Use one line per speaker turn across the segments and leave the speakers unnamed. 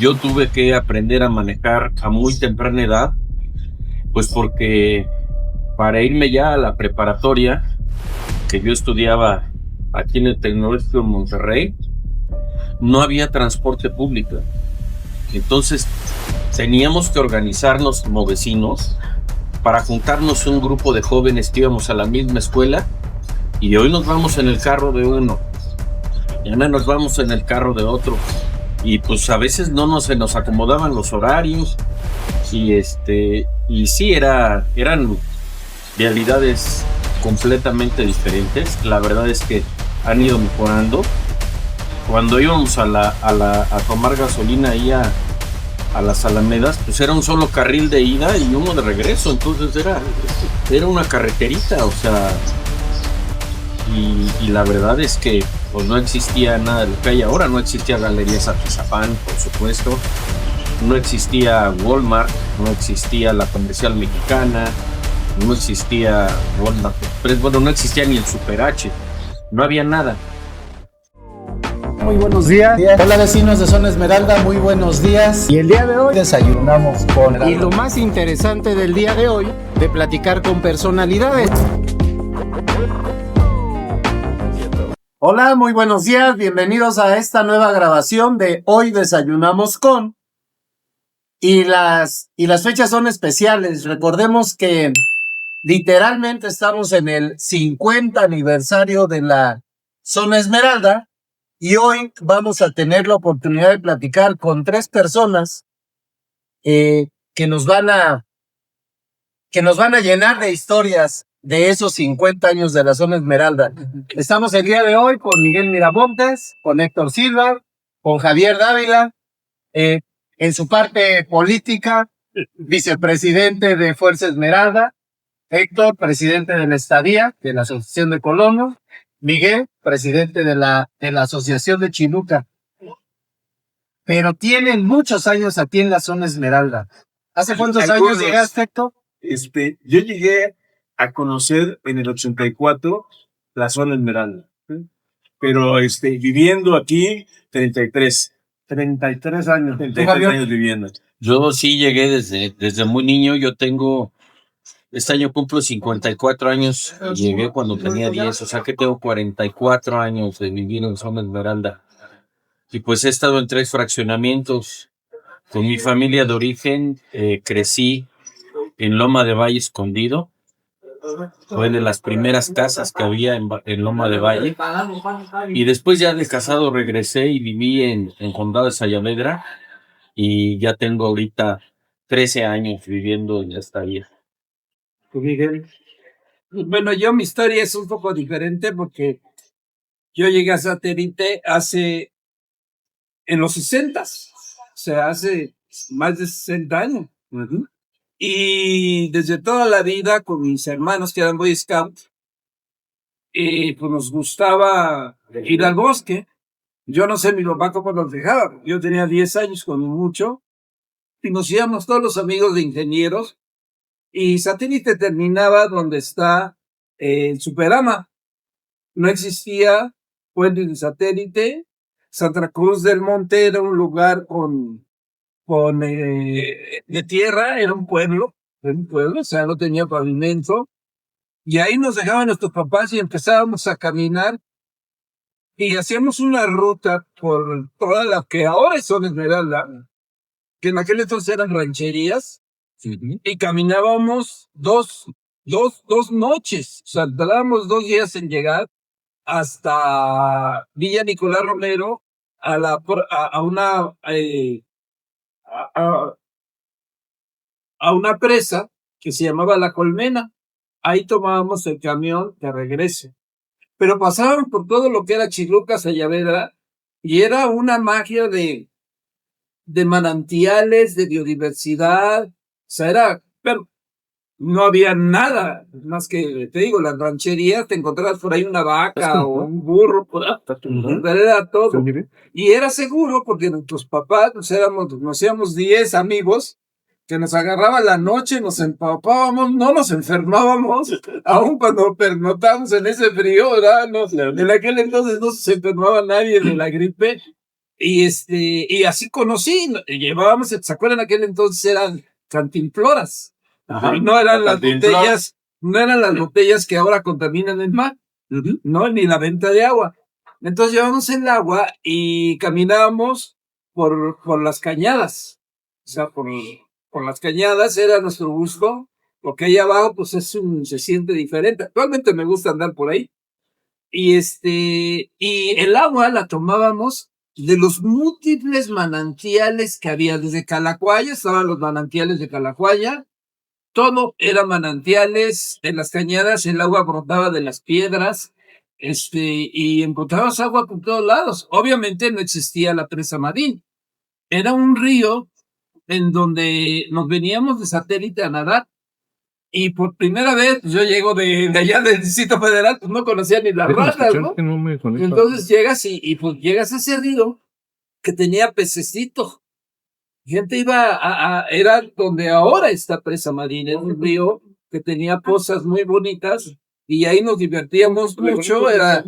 yo tuve que aprender a manejar a muy temprana edad, pues porque para irme ya a la preparatoria, que yo estudiaba aquí en el Tecnológico de Monterrey, no había transporte público. Entonces teníamos que organizarnos como vecinos para juntarnos un grupo de jóvenes que íbamos a la misma escuela, y hoy nos vamos en el carro de uno, mañana nos vamos en el carro de otro, y pues a veces se nos acomodaban los horarios, y sí eran realidades completamente diferentes. La verdad es que han ido mejorando. Cuando íbamos a tomar gasolina ahí a las Alamedas, pues era un solo carril de ida y uno de regreso, entonces era una carreterita, o sea, y la verdad es que pues no existía nada de lo que hay ahora. No existía Galerías Atizapán, por supuesto, no existía Walmart, no existía la Comercial Mexicana, no existía Walmart Express, bueno, no existía ni el Super H, no había nada.
Muy buenos días. Hola vecinos de Zona Esmeralda, muy buenos días. Y el día de hoy desayunamos con... Y lo más interesante del día de hoy, de platicar con personalidades. Hola, muy buenos días, bienvenidos a esta nueva grabación de Hoy Desayunamos Con. Y las fechas son especiales. Recordemos que literalmente estamos en el 50 aniversario de la Zona Esmeralda. Y hoy vamos a tener la oportunidad de platicar con tres personas que nos van a llenar de historias de esos 50 años de la Zona Esmeralda. Estamos el día de hoy con Miguel Miramontes, con Héctor Silva, con Javier Dávila, en su parte política, vicepresidente de Fuerza Esmeralda, Héctor, presidente de la Estadía, de la Asociación de Colonos, Miguel, presidente de la Asociación de Chiluca. Pero tienen muchos años aquí en la Zona Esmeralda. ¿Hace cuántos años llegaste, Héctor?
Yo llegué a conocer en el 84 la Zona Esmeralda, ¿sí? Pero viviendo aquí 33 años. 33 años viviendo.
Yo sí llegué desde muy niño. Este año cumplo 54 años, llegué cuando tenía 10, o sea que tengo 44 años de vivir en Zona Esmeralda. Y pues he estado en 3 fraccionamientos. Con mi familia de origen crecí en Loma de Valle Escondido. Fue de las primeras casas que había en Loma de Valle. Y después ya de casado regresé y viví en Condado de Sayavedra. Y ya tengo ahorita 13 años viviendo en esta vía.
Miguel.
Bueno, mi historia es un poco diferente porque yo llegué a Satélite en los 60s, o sea, hace más de 60 años.
Uh-huh.
Y desde toda la vida con mis hermanos que eran Boy Scout, pues nos gustaba ir al bosque. Yo no sé mi papá cómo nos dejaba. Yo tenía 10 años con mucho y nos íbamos todos los amigos de ingenieros. Y Satélite terminaba donde está el Superama. No existía puente de Satélite. Santa Cruz del Monte era un lugar de tierra, era un pueblo, o sea, no tenía pavimento. Y ahí nos dejaban nuestros papás y empezábamos a caminar. Y hacíamos una ruta por toda la que ahora son Esmeralda, que en aquel entonces eran rancherías. Y caminábamos dos noches, o sea, tardábamos 2 días en llegar hasta Villa Nicolás Romero, a una presa que se llamaba La Colmena. Ahí tomábamos el camión de regreso. Pero pasábamos por todo lo que era Chiluca, Sayavedra, y era una magia de manantiales, de biodiversidad. O sea, pero no había nada más que, te digo, las rancherías, te encontrabas por ahí una vaca o un burro, era todo. Y era seguro porque nuestros papás nos íbamos 10 amigos que nos agarraba la noche, nos empapábamos, no nos enfermábamos, aun cuando pernotábamos en ese frío, ¿verdad? En aquel entonces no se enfermaba nadie de la gripe. Y así conocí, llevábamos, ¿se acuerdan? Aquel entonces eran cantinfloras.
Ajá.
No eran las
Cantinflora.
botellas, no eran las botellas que ahora contaminan el mar, ¿no? Ni la venta de agua. Entonces llevábamos el agua y caminábamos por las cañadas. O sea, por las cañadas era nuestro gusto, porque ahí abajo pues se siente diferente. Actualmente me gusta andar por ahí. Y el agua la tomábamos de los múltiples manantiales que había. Desde Calacuaya estaban los manantiales de Calacuaya. Todo era manantiales. En las cañadas el agua brotaba de las piedras. Y encontrabas agua por todos lados. Obviamente no existía la presa Marín. Era un río en donde nos veníamos de satélite a nadar. Y por primera vez, yo llego de allá del Distrito Federal, pues no conocía ni las ratas, ¿no? Entonces llegas y pues llegas a ese río que tenía pececitos. Gente iba era donde ahora está Presa Marina, era un río que tenía pozas muy bonitas y ahí nos divertíamos mucho, era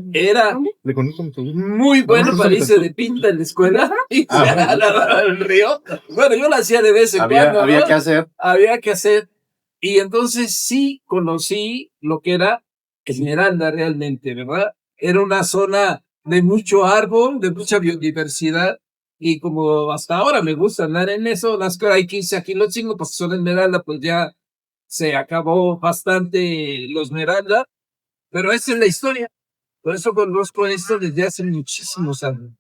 muy bueno para irse de pinta en la escuela y a nadar el río. Bueno, yo lo hacía de vez en cuando.
Había
¿no?
que hacer.
Había que hacer. Y entonces sí conocí lo que era Esmeralda realmente, ¿verdad? Era una zona de mucho árbol, de mucha biodiversidad. Y como hasta ahora me gusta andar en eso, las que hay 15 aquí los chingos, pues son Esmeralda, pues ya se acabó bastante los Esmeralda. Pero esa es la historia. Por eso conozco esto desde hace muchísimos años.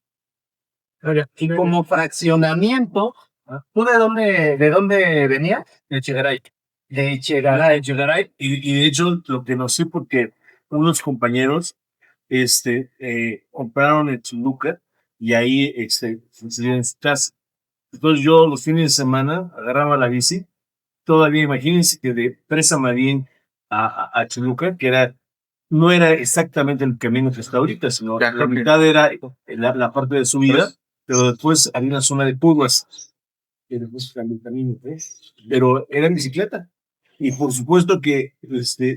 Y como fraccionamiento, ¿tú de dónde venías?
De Chegaray.
De Chegaray.
Y de hecho, lo que no sé, porque unos compañeros compraron en Toluca y ahí en su casa. Entonces yo los fines de semana agarraba la bici. Todavía imagínense que de Presa Marín a Toluca, no era exactamente el camino que está ahorita, sino la mitad era la parte de subida, pero después había una zona de curvas. Y después cambió el camino, pero era en bicicleta. Y por supuesto que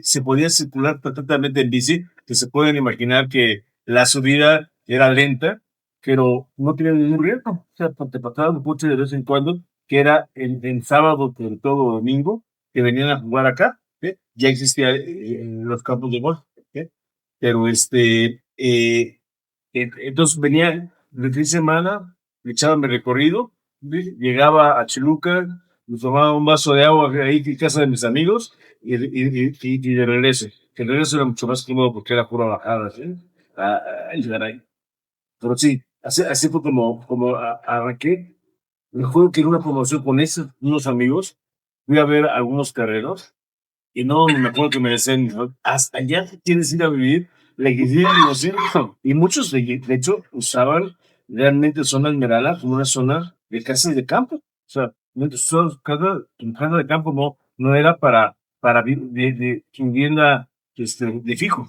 se podía circular perfectamente en bici, que se pueden imaginar que la subida era lenta, pero no tenía ningún riesgo. O sea, te pasaban un coche de vez en cuando, que era en sábado, sobre todo domingo, que venían a jugar acá. Ya existía los campos de golf. Pero entonces venía el fin de semana, le echaba mi recorrido, llegaba a Choluca, me tomaba un vaso de agua ahí en casa de mis amigos y de regreso. Que el regreso era mucho más cómodo porque era pura bajada, ¿sí? Llegar ahí. Pero sí, así fue como arranqué. Me acuerdo que en una promoción con unos amigos fui a ver algunos carreros y no me acuerdo que me decían, hasta allá tienes que ir a vivir. Le dije, y muchos de hecho usaban realmente zona Esmeralda como una zona de casas de campo. O sea, casa de campo no era para vivienda de fijo.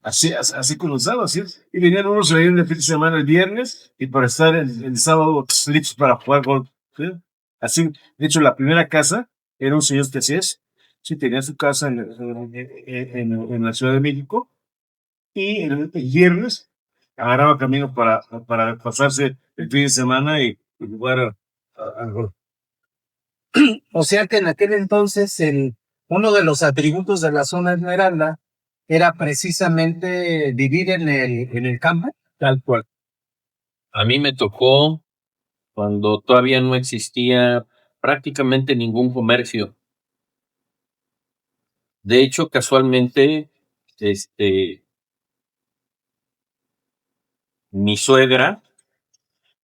Así comenzaba, así. Y venían unos ahí de fin de semana el viernes y para estar el sábado listos para jugar golf. ¿Sí? Así, de hecho, la primera casa era un señor que hacía eso. Sí, tenía su casa en la Ciudad de México y el viernes agarraba camino para pasarse el fin de semana y jugar al golf.
O sea que en aquel entonces uno de los atributos de la zona Esmeralda era precisamente vivir en el campo.
Tal cual.
A mí me tocó cuando todavía no existía prácticamente ningún comercio. De hecho, casualmente, mi suegra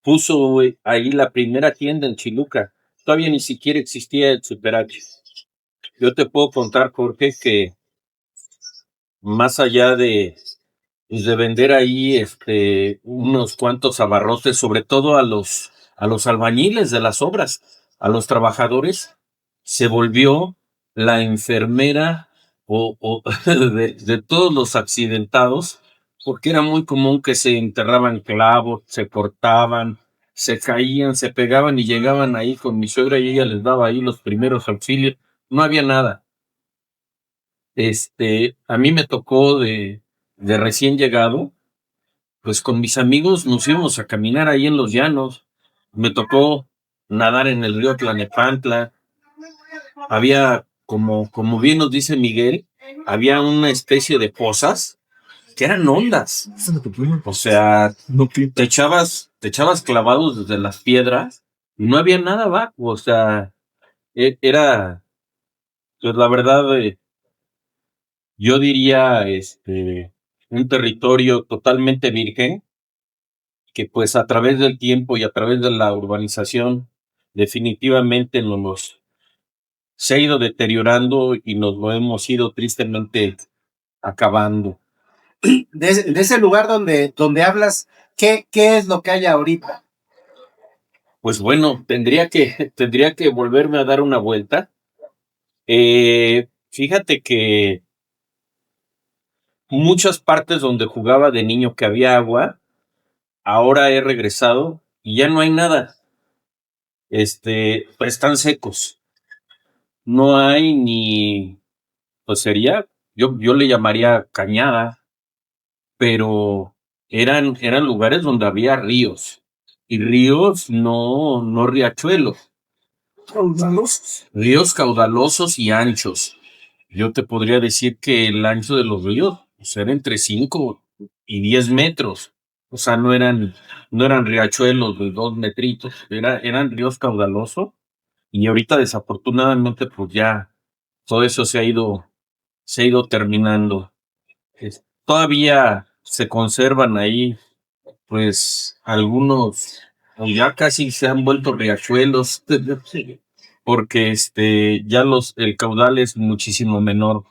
puso ahí la primera tienda en Chiluca. Todavía ni siquiera existía el Superachi. Yo te puedo contar, Jorge, que más allá de vender ahí unos cuantos abarrotes, sobre todo a los albañiles de las obras, a los trabajadores, se volvió la enfermera de todos los accidentados, porque era muy común que se enterraban clavos, se cortaban, se caían, se pegaban y llegaban ahí con mi suegra y ella les daba ahí los primeros auxilios. No había nada. A mí me tocó de recién llegado, pues con mis amigos nos íbamos a caminar ahí en los llanos. Me tocó nadar en el río Tlanepantla. Había, como bien nos dice Miguel, había una especie de pozas que eran ondas. O sea, te echabas clavados desde las piedras y no había nada abajo. O sea, era, pues la verdad, yo diría, un territorio totalmente virgen que pues a través del tiempo y a través de la urbanización definitivamente se ha ido deteriorando y nos lo hemos ido tristemente acabando.
De ese lugar donde hablas, ¿qué es lo que hay ahorita?
Pues bueno, tendría que volverme a dar una vuelta. Fíjate que muchas partes donde jugaba de niño que había agua, ahora he regresado y ya no hay nada. Pues están secos. No hay ni, pues sería, yo le llamaría cañada, pero eran lugares donde había ríos. Y ríos, no riachuelos. Ríos caudalosos y anchos. Yo te podría decir que el ancho de los ríos pues, era entre 5 y 10 metros. O sea, no eran riachuelos de 2 metritos, eran ríos caudalosos. Y ahorita, desafortunadamente, pues ya todo eso se ha ido terminando. Todavía se conservan ahí, pues, algunos, o ya casi se han vuelto riachuelos, porque ya el caudal es muchísimo menor.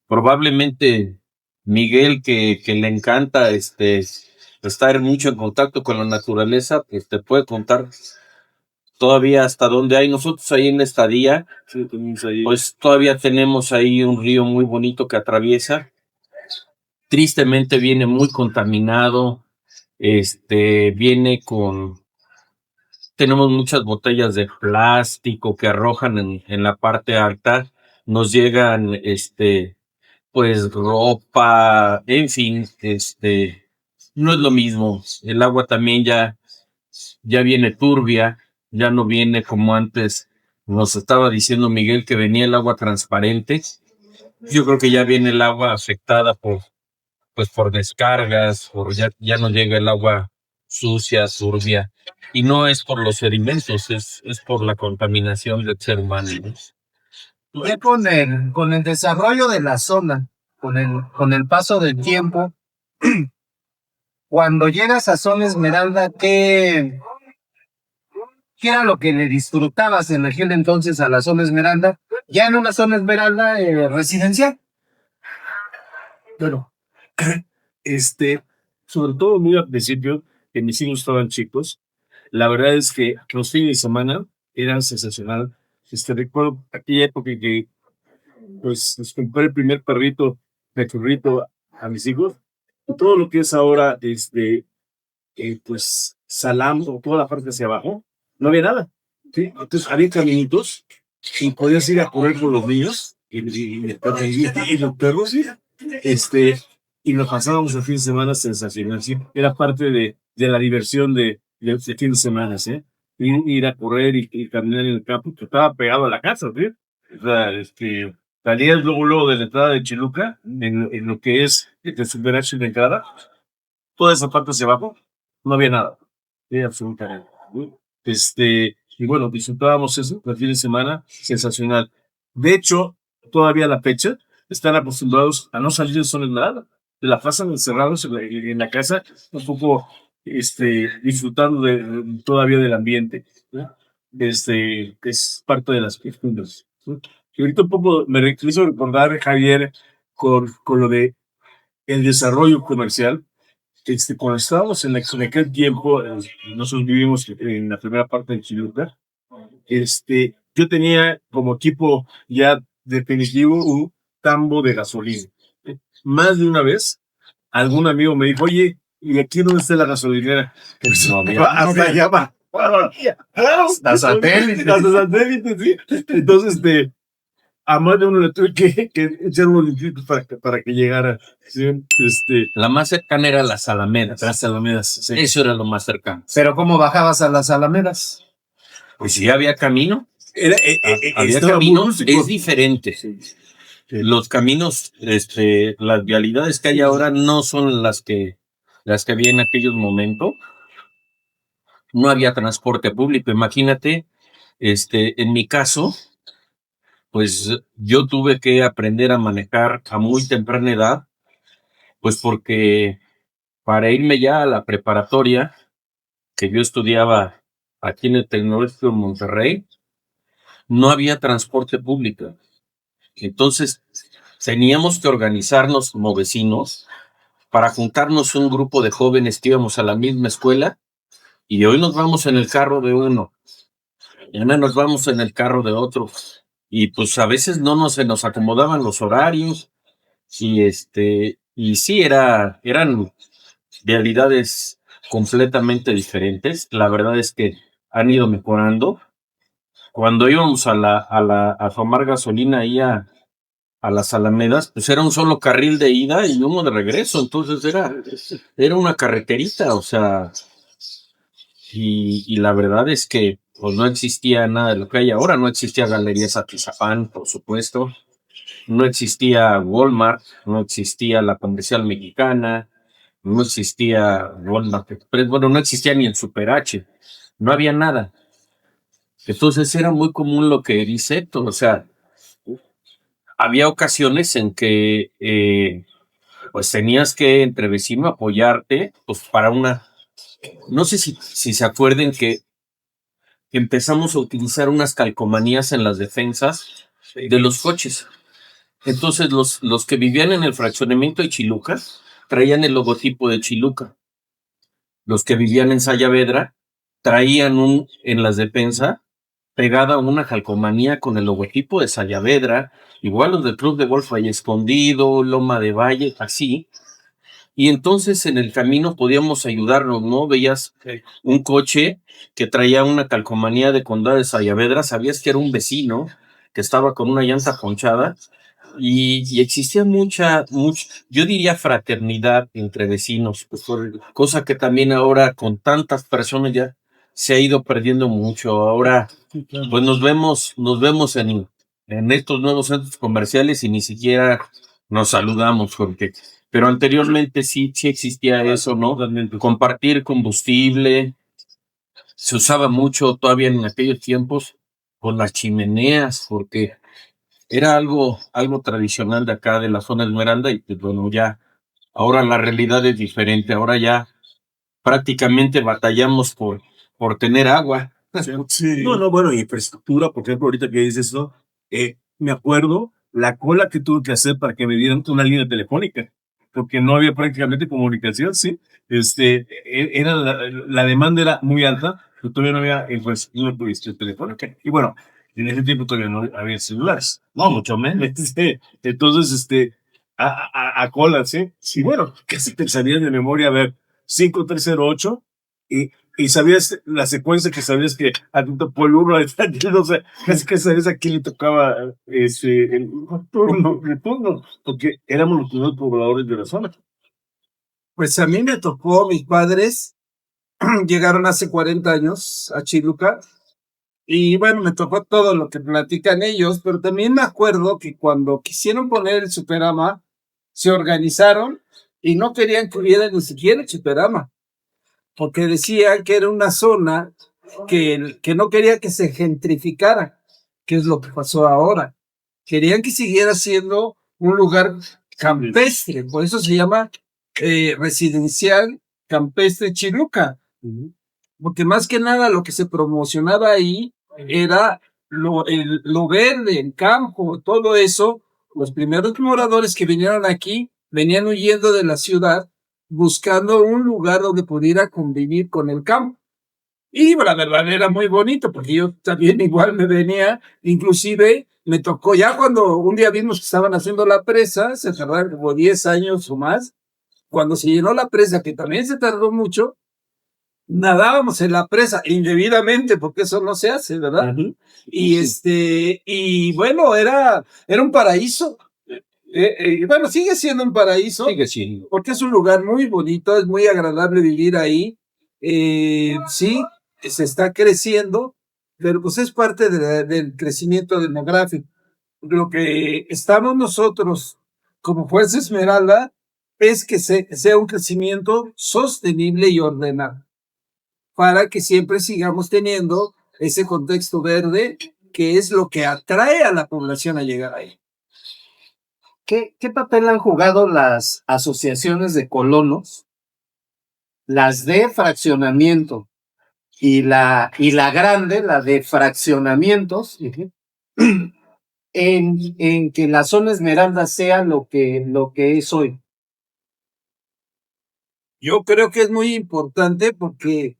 Probablemente Miguel, que le encanta estar mucho en contacto con la naturaleza, pues te puede contar todavía hasta dónde hay. Nosotros ahí en la estadía, pues todavía tenemos ahí un río muy bonito que atraviesa. Tristemente viene muy contaminado, tenemos muchas botellas de plástico que arrojan en la parte alta, nos llegan, pues ropa, en fin, no es lo mismo. El agua también ya viene turbia, ya no viene como antes. Nos estaba diciendo Miguel que venía el agua transparente. Yo creo que ya viene el agua afectada por descargas, ya no llega el agua sucia, turbia. Y no es por los sedimentos, es por la contaminación del ser humano, ¿no?
Ya con el desarrollo de la zona, con el paso del tiempo, cuando llegas a Zona Esmeralda, ¿qué era lo que le disfrutabas en aquel entonces a la Zona Esmeralda? Ya en una Zona Esmeralda residencial.
Bueno, sobre todo muy al principio, que mis hijos estaban chicos, la verdad es que los fines de semana eran sensacional. Recuerdo aquella época que, pues, les compré el primer perrito, cachorrito a mis hijos, y todo lo que es ahora, pues, Salam, o toda la parte hacia abajo, no había nada, ¿sí? Entonces, había caminitos, y podías ir a correr con los niños, y los perros, ¿sí? Y nos pasábamos el fin de semana sensacional, ¿sí? Era parte de la diversión de fin de semana, ¿sí? Ir a correr y caminar en el campo, que estaba pegado a la casa, ¿sí? O sea, salías luego de la entrada de Chiluca, en lo que es el Superacho de entrada, toda esa parte hacia abajo, no había nada, ¿sí? Absolutamente, ¿sí? Y bueno, disfrutábamos eso, el fin de semana, sensacional. De hecho, todavía a la fecha, están acostumbrados a no salir de Zona Esmeralda. Se la pasan encerrados en la casa, un poco disfrutando todavía del ambiente, ¿no? Que es parte de las costumbres, ¿no? Y ahorita un poco me quiso recordar, Javier, con lo de el desarrollo comercial. Cuando estábamos en aquel tiempo, nosotros vivimos en la primera parte de Chiluca, yo tenía como equipo ya definitivo un tambo de gasolina. Más de una vez, algún amigo me dijo, oye, ¿y aquí dónde está la gasolinera? Pues
No había.
hasta allá va. Claro,
Hasta satélite.
hasta satélite, sí. Entonces, a más de uno le tuve que echar unos litritos para que llegara. ¿Sí?
La más cercana era las Alamedas.
Las alamedas. Sí.
Eso era lo más cercano.
Pero ¿cómo bajabas a las alamedas?
Pues sí había camino. Había
Estaba muy
camino,
rústico.
es diferente. Los caminos, las vialidades que hay ahora no son las que había en aquellos momentos. No había transporte público. Imagínate, en mi caso, pues yo tuve que aprender a manejar a muy temprana edad, pues porque para irme ya a la preparatoria, que yo estudiaba aquí en el Tecnológico de Monterrey, no había transporte público. Entonces, teníamos que organizarnos como vecinos para juntarnos un grupo de jóvenes que íbamos a la misma escuela, y hoy nos vamos en el carro de uno, mañana nos vamos en el carro de otro, y pues a veces se nos acomodaban los horarios, y sí, eran realidades completamente diferentes. La verdad es que han ido mejorando. Cuando íbamos a tomar gasolina ahí a las Alamedas, pues era un solo carril de ida y uno de regreso, entonces era una carreterita, o sea, y la verdad es que pues no existía nada de lo que hay ahora. No existía Galerías Atizapán, por supuesto, no existía Walmart, no existía la Comercial Mexicana, no existía Walmart Express, bueno, no existía ni el Super H, no había nada. Entonces era muy común lo que dice Héctor, o sea, había ocasiones en que pues tenías que entre vecino apoyarte pues para no sé si se acuerden que empezamos a utilizar unas calcomanías en las defensas de los coches. Entonces los que vivían en el fraccionamiento de Chiluca traían el logotipo de Chiluca. Los que vivían en Sayavedra traían en las defensas pegada una calcomanía con el logotipo de Sayavedra, igual los del Club de Golf Valle Escondido, Loma de Valle, así. Y entonces en el camino podíamos ayudarnos, ¿no? Veías un coche que traía una calcomanía de Condado de Sayavedra, sabías que era un vecino que estaba con una llanta ponchada, y existía mucha, yo diría fraternidad entre vecinos, pues, cosa que también ahora con tantas personas ya se ha ido perdiendo mucho. Ahora pues nos vemos en estos nuevos centros comerciales y ni siquiera nos saludamos, pero anteriormente sí existía eso, ¿no? Compartir combustible, se usaba mucho todavía en aquellos tiempos con las chimeneas, porque era algo tradicional de acá, de la zona de Esmeralda, y pues bueno, ya, ahora la realidad es diferente. Ahora ya prácticamente batallamos por tener agua.
Sí. No, bueno, infraestructura, por ejemplo, ahorita que dices eso, me acuerdo la cola que tuve que hacer para que me dieran una línea telefónica, porque no había prácticamente comunicación, ¿sí? Era la demanda era muy alta, pero todavía no había infraestructura telefónica. Y bueno, en ese tiempo todavía no había celulares. No, mucho menos. Entonces, a cola, ¿sí? Y bueno, casi te sabías de memoria, a ver, 5308, y sabías la secuencia, que sabías que por el uno, o sea, casi que sabías a quién le tocaba el turno, porque éramos los primeros pobladores de la zona.
Pues a mí me tocó, mis padres llegaron hace 40 años a Chiluca, y bueno, me tocó todo lo que platican ellos, pero también me acuerdo que cuando quisieron poner el Superama, se organizaron y no querían que hubiera ni siquiera el Superama, porque decían que era una zona que no quería que se gentrificara, que es lo que pasó ahora. Querían que siguiera siendo un lugar campestre, por eso se llama Residencial Campestre Chiluca, porque más que nada lo que se promocionaba ahí era lo verde, el campo, todo eso. Los primeros moradores que vinieron aquí venían huyendo de la ciudad buscando un lugar donde pudiera convivir con el campo. Y la verdad era muy bonito, porque yo también igual me venía, inclusive me tocó ya cuando un día vimos que estaban haciendo la presa, se tardaron como 10 años o más, cuando se llenó la presa, que también se tardó mucho, nadábamos en la presa indebidamente, porque eso no se hace, ¿verdad? Y bueno, era un paraíso. Bueno, sigue siendo un paraíso.
Sigue siendo.
Porque es un lugar muy bonito, es muy agradable vivir ahí. Sí, se está creciendo, pero pues es parte del crecimiento demográfico. Lo que estamos nosotros como Fuerza Esmeralda es que sea un crecimiento sostenible y ordenado, para que siempre sigamos teniendo ese contexto verde que es lo que atrae a la población a llegar ahí.
¿Qué papel han jugado las asociaciones de colonos, las de fraccionamiento y la grande, la de fraccionamientos, en que la zona Esmeralda sea lo que es hoy?
Yo creo que es muy importante porque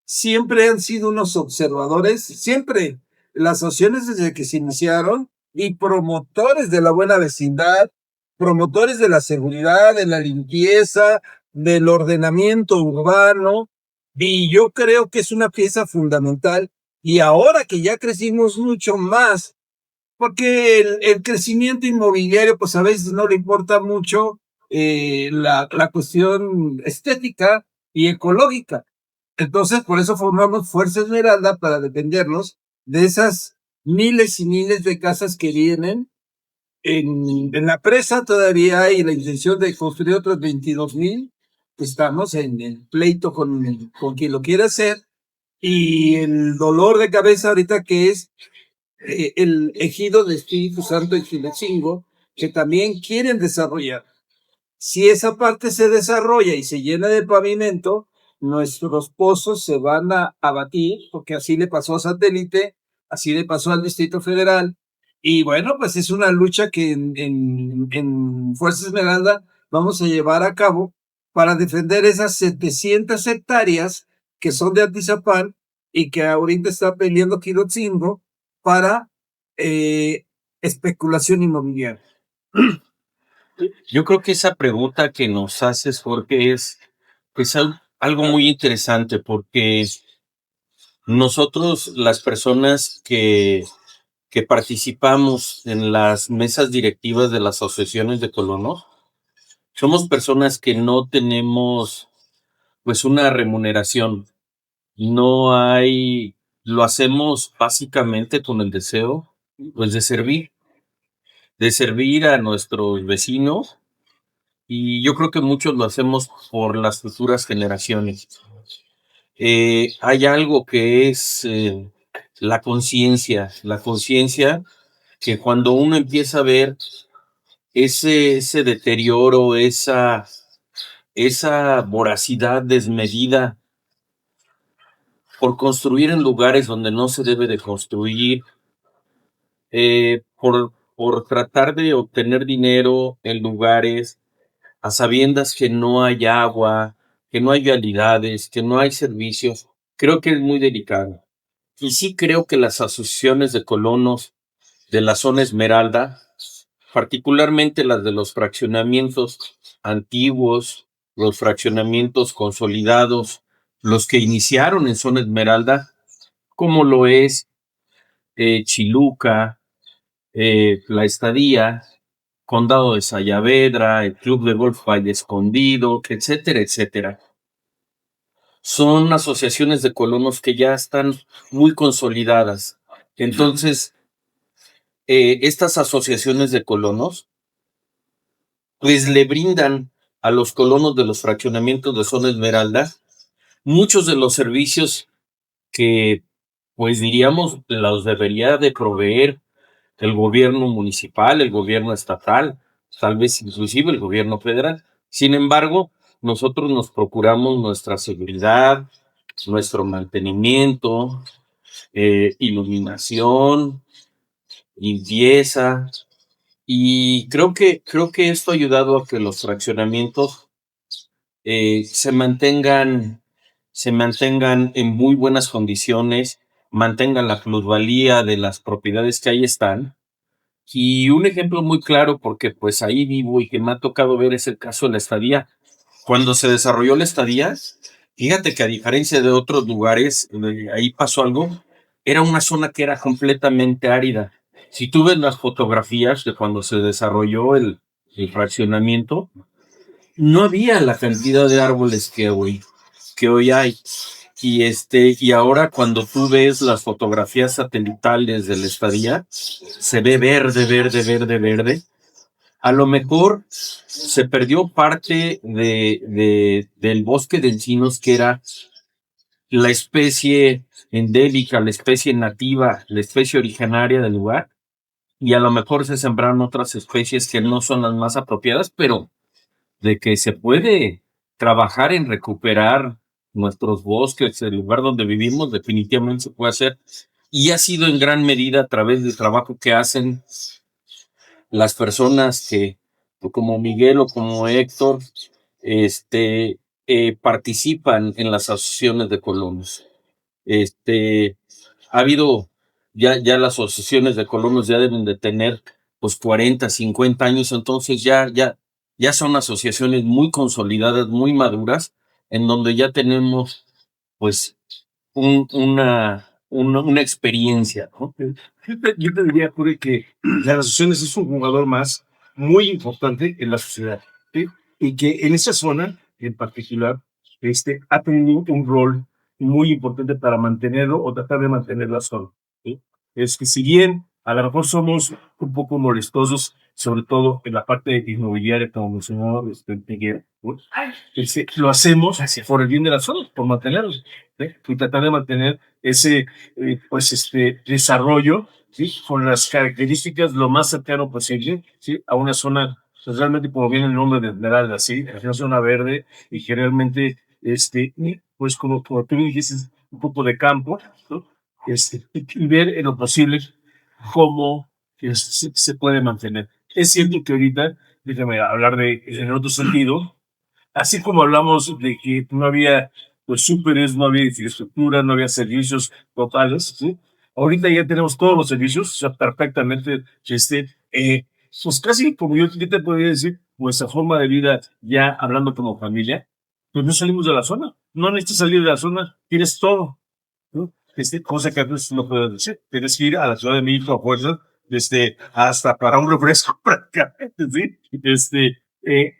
siempre han sido unos observadores, siempre las asociaciones desde que se iniciaron y promotores de la buena vecindad, promotores de la seguridad, de la limpieza, del ordenamiento urbano, y yo creo que es una pieza fundamental. Y ahora que ya crecimos mucho más, porque el crecimiento inmobiliario, pues a veces no le importa mucho la cuestión estética y ecológica. Entonces, por eso formamos Fuerza Esmeralda para defendernos de esas miles y miles de casas que vienen. En la presa todavía hay la intención de construir otros 22,000. Estamos en el pleito con quien lo quiera hacer. Y el dolor de cabeza ahorita que es el ejido de Espíritu Santo y Chilechingo, que también quieren desarrollar. Si esa parte se desarrolla y se llena de pavimento, nuestros pozos se van a abatir, porque así le pasó a Satélite, así le pasó al Distrito Federal. Y bueno, pues es una lucha que en Fuerza Esmeralda vamos a llevar a cabo para defender esas 700 hectáreas que son de Atizapán y que ahorita está peleando Quilotzingo para especulación inmobiliaria.
Yo creo que esa pregunta que nos haces, Jorge, es algo muy interesante porque nosotros, las personas que participamos en las mesas directivas de las asociaciones de colonos, somos personas que no tenemos pues una remuneración. No hay, lo hacemos básicamente con el deseo pues de servir a nuestros vecinos, y yo creo que muchos lo hacemos por las futuras generaciones. Hay algo que es la conciencia que cuando uno empieza a ver ese deterioro, esa voracidad desmedida por construir en lugares donde no se debe de construir, por tratar de obtener dinero en lugares a sabiendas que no hay agua, que no hay vialidades, que no hay servicios, creo que es muy delicado. Y sí creo que las asociaciones de colonos de la zona Esmeralda, particularmente las de los fraccionamientos antiguos, los fraccionamientos consolidados, los que iniciaron en zona Esmeralda, como lo es Chiluca, La Estadía, Condado de Sayavedra, el Club de Golf Valle Escondido, etcétera, etcétera. Son asociaciones de colonos que ya están muy consolidadas. Entonces, estas asociaciones de colonos, pues le brindan a los colonos de los fraccionamientos de zona Esmeralda muchos de los servicios que, pues diríamos, los debería de proveer el gobierno municipal, el gobierno estatal, tal vez inclusive el gobierno federal. Sin embargo, nosotros nos procuramos nuestra seguridad, nuestro mantenimiento, iluminación, limpieza, y creo que esto ha ayudado a que los fraccionamientos se mantengan en muy buenas condiciones, mantengan la plusvalía de las propiedades que ahí están. Y un ejemplo muy claro, porque pues ahí vivo y que me ha tocado ver, es el caso de La Estadía. Cuando se desarrolló La Estadía, Fíjate que a diferencia de otros lugares, ahí pasó algo, era una zona que era completamente árida. Si tú ves las fotografías de cuando se desarrolló el fraccionamiento, no había la cantidad de árboles que hoy hay. Y ahora cuando tú ves las fotografías satelitales de la estadía, se ve verde, verde, verde, verde. A lo mejor se perdió parte del bosque de encinos, que era la especie endémica, la especie nativa, la especie originaria del lugar, y a lo mejor se sembraron otras especies que no son las más apropiadas, pero de que se puede trabajar en recuperar nuestros bosques, el lugar donde vivimos, definitivamente se puede hacer. Y ha sido en gran medida a través del trabajo que hacen las personas que, como Miguel o como Héctor, participan en las asociaciones de colonos. Ha habido, ya las asociaciones de colonos ya deben de tener pues 40, 50 años, entonces ya son asociaciones muy consolidadas, muy maduras, en donde ya tenemos pues una experiencia, ¿no?
Yo te diría, Jorge, que las asociaciones es un jugador más muy importante en la sociedad, ¿sí? Y que en esa zona en particular ha tenido un rol muy importante para mantenerlo o tratar de mantener la zona, ¿sí? Es que si bien a lo mejor somos un poco molestosos, sobre todo en la parte inmobiliaria, como mencionó Miguel, ¿no? Lo hacemos por el bien de la zona, por mantenerlo, ¿sí? Y tratar de mantener ese desarrollo, ¿sí? Con las características lo más cercano posible, ¿sí? A una zona, pues, realmente como viene el nombre de Esmeralda, ¿sí? Es una zona verde y generalmente, pues como tú dijiste, un poco de campo, ¿no? Y ver en lo posible cómo se puede mantener. Es cierto que ahorita, déjame hablar en otro sentido, así como hablamos de que no había pues súperes, no había infraestructura, no había servicios totales, ¿sí? Ahorita ya tenemos todos los servicios, o sea, perfectamente, pues casi como yo te podría decir, nuestra forma de vida, ya hablando como familia, pues no salimos de la zona, no necesitas salir de la zona, tienes todo, ¿no? Cosa que antes no puedes decir, tienes que ir a la Ciudad de México a fuerzas, hasta para un refresco prácticamente, ¿sí?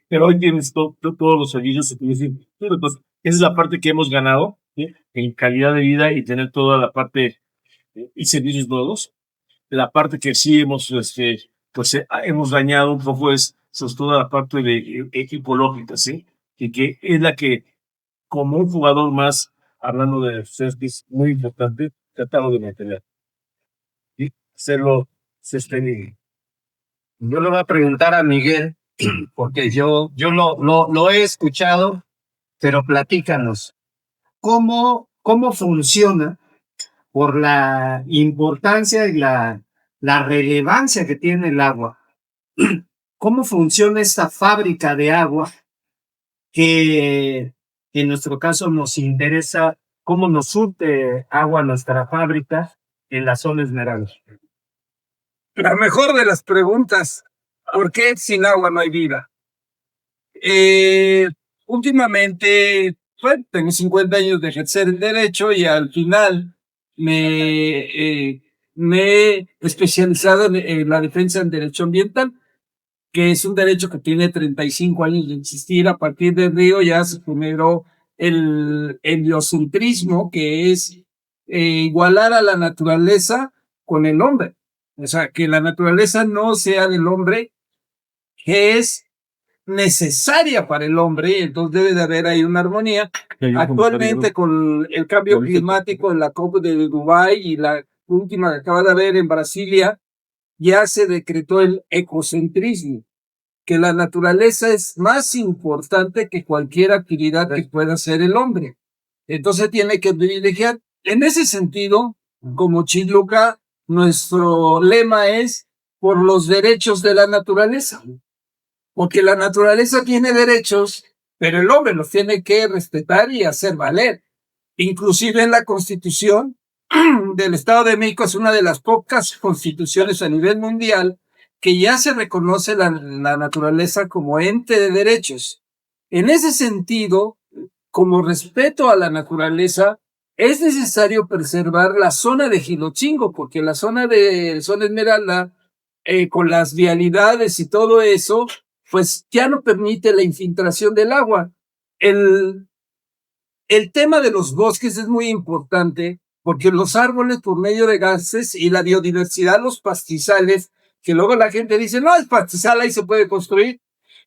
Pero hoy tienes todos los servicios, entonces, esa es la parte que hemos ganado, ¿sí? En calidad de vida y tener toda la parte y servicios nuevos. La parte que sí hemos dañado un poco es toda la parte ecológica, ¿sí? Y que es la que, como un jugador más, hablando de ustedes, que es muy importante, tratarlo de mantener. Y hacerlo sostenible.
Yo le voy a preguntar a Miguel, porque yo lo he escuchado, pero platícanos, ¿cómo funciona por la importancia y la relevancia que tiene el agua? ¿Cómo funciona esta fábrica de agua que en nuestro caso nos interesa? ¿Cómo nos surte agua nuestra fábrica en la zona Esmeralda?
La mejor de las preguntas, ¿por qué sin agua no hay vida? Últimamente, bueno, tengo 50 años de ejercer el derecho y al final me he especializado en la defensa del derecho ambiental, que es un derecho que tiene 35 años de existir. A partir del río ya se generó el heliocentrismo, que es igualar a la naturaleza con el hombre. O sea, que la naturaleza no sea del hombre, que es necesaria para el hombre, entonces debe de haber ahí una armonía. Actualmente con el cambio climático en la COP de Dubái y la última que acaba de haber en Brasilia, ya se decretó el ecocentrismo, que la naturaleza es más importante que cualquier actividad que pueda hacer el hombre. Entonces tiene que privilegiar. En ese sentido, como Chitluca, nuestro lema es por los derechos de la naturaleza. Porque la naturaleza tiene derechos, pero el hombre los tiene que respetar y hacer valer. Inclusive en la Constitución del Estado de México es una de las pocas constituciones a nivel mundial que ya se reconoce la naturaleza como ente de derechos. En ese sentido, como respeto a la naturaleza, es necesario preservar la zona de Jilotzingo, porque la zona de Zona Esmeralda, con las vialidades y todo eso, pues ya no permite la infiltración del agua. El, el tema de los bosques es muy importante porque los árboles, por medio de gases y la biodiversidad, los pastizales, que luego la gente dice, no, el pastizal ahí se puede construir.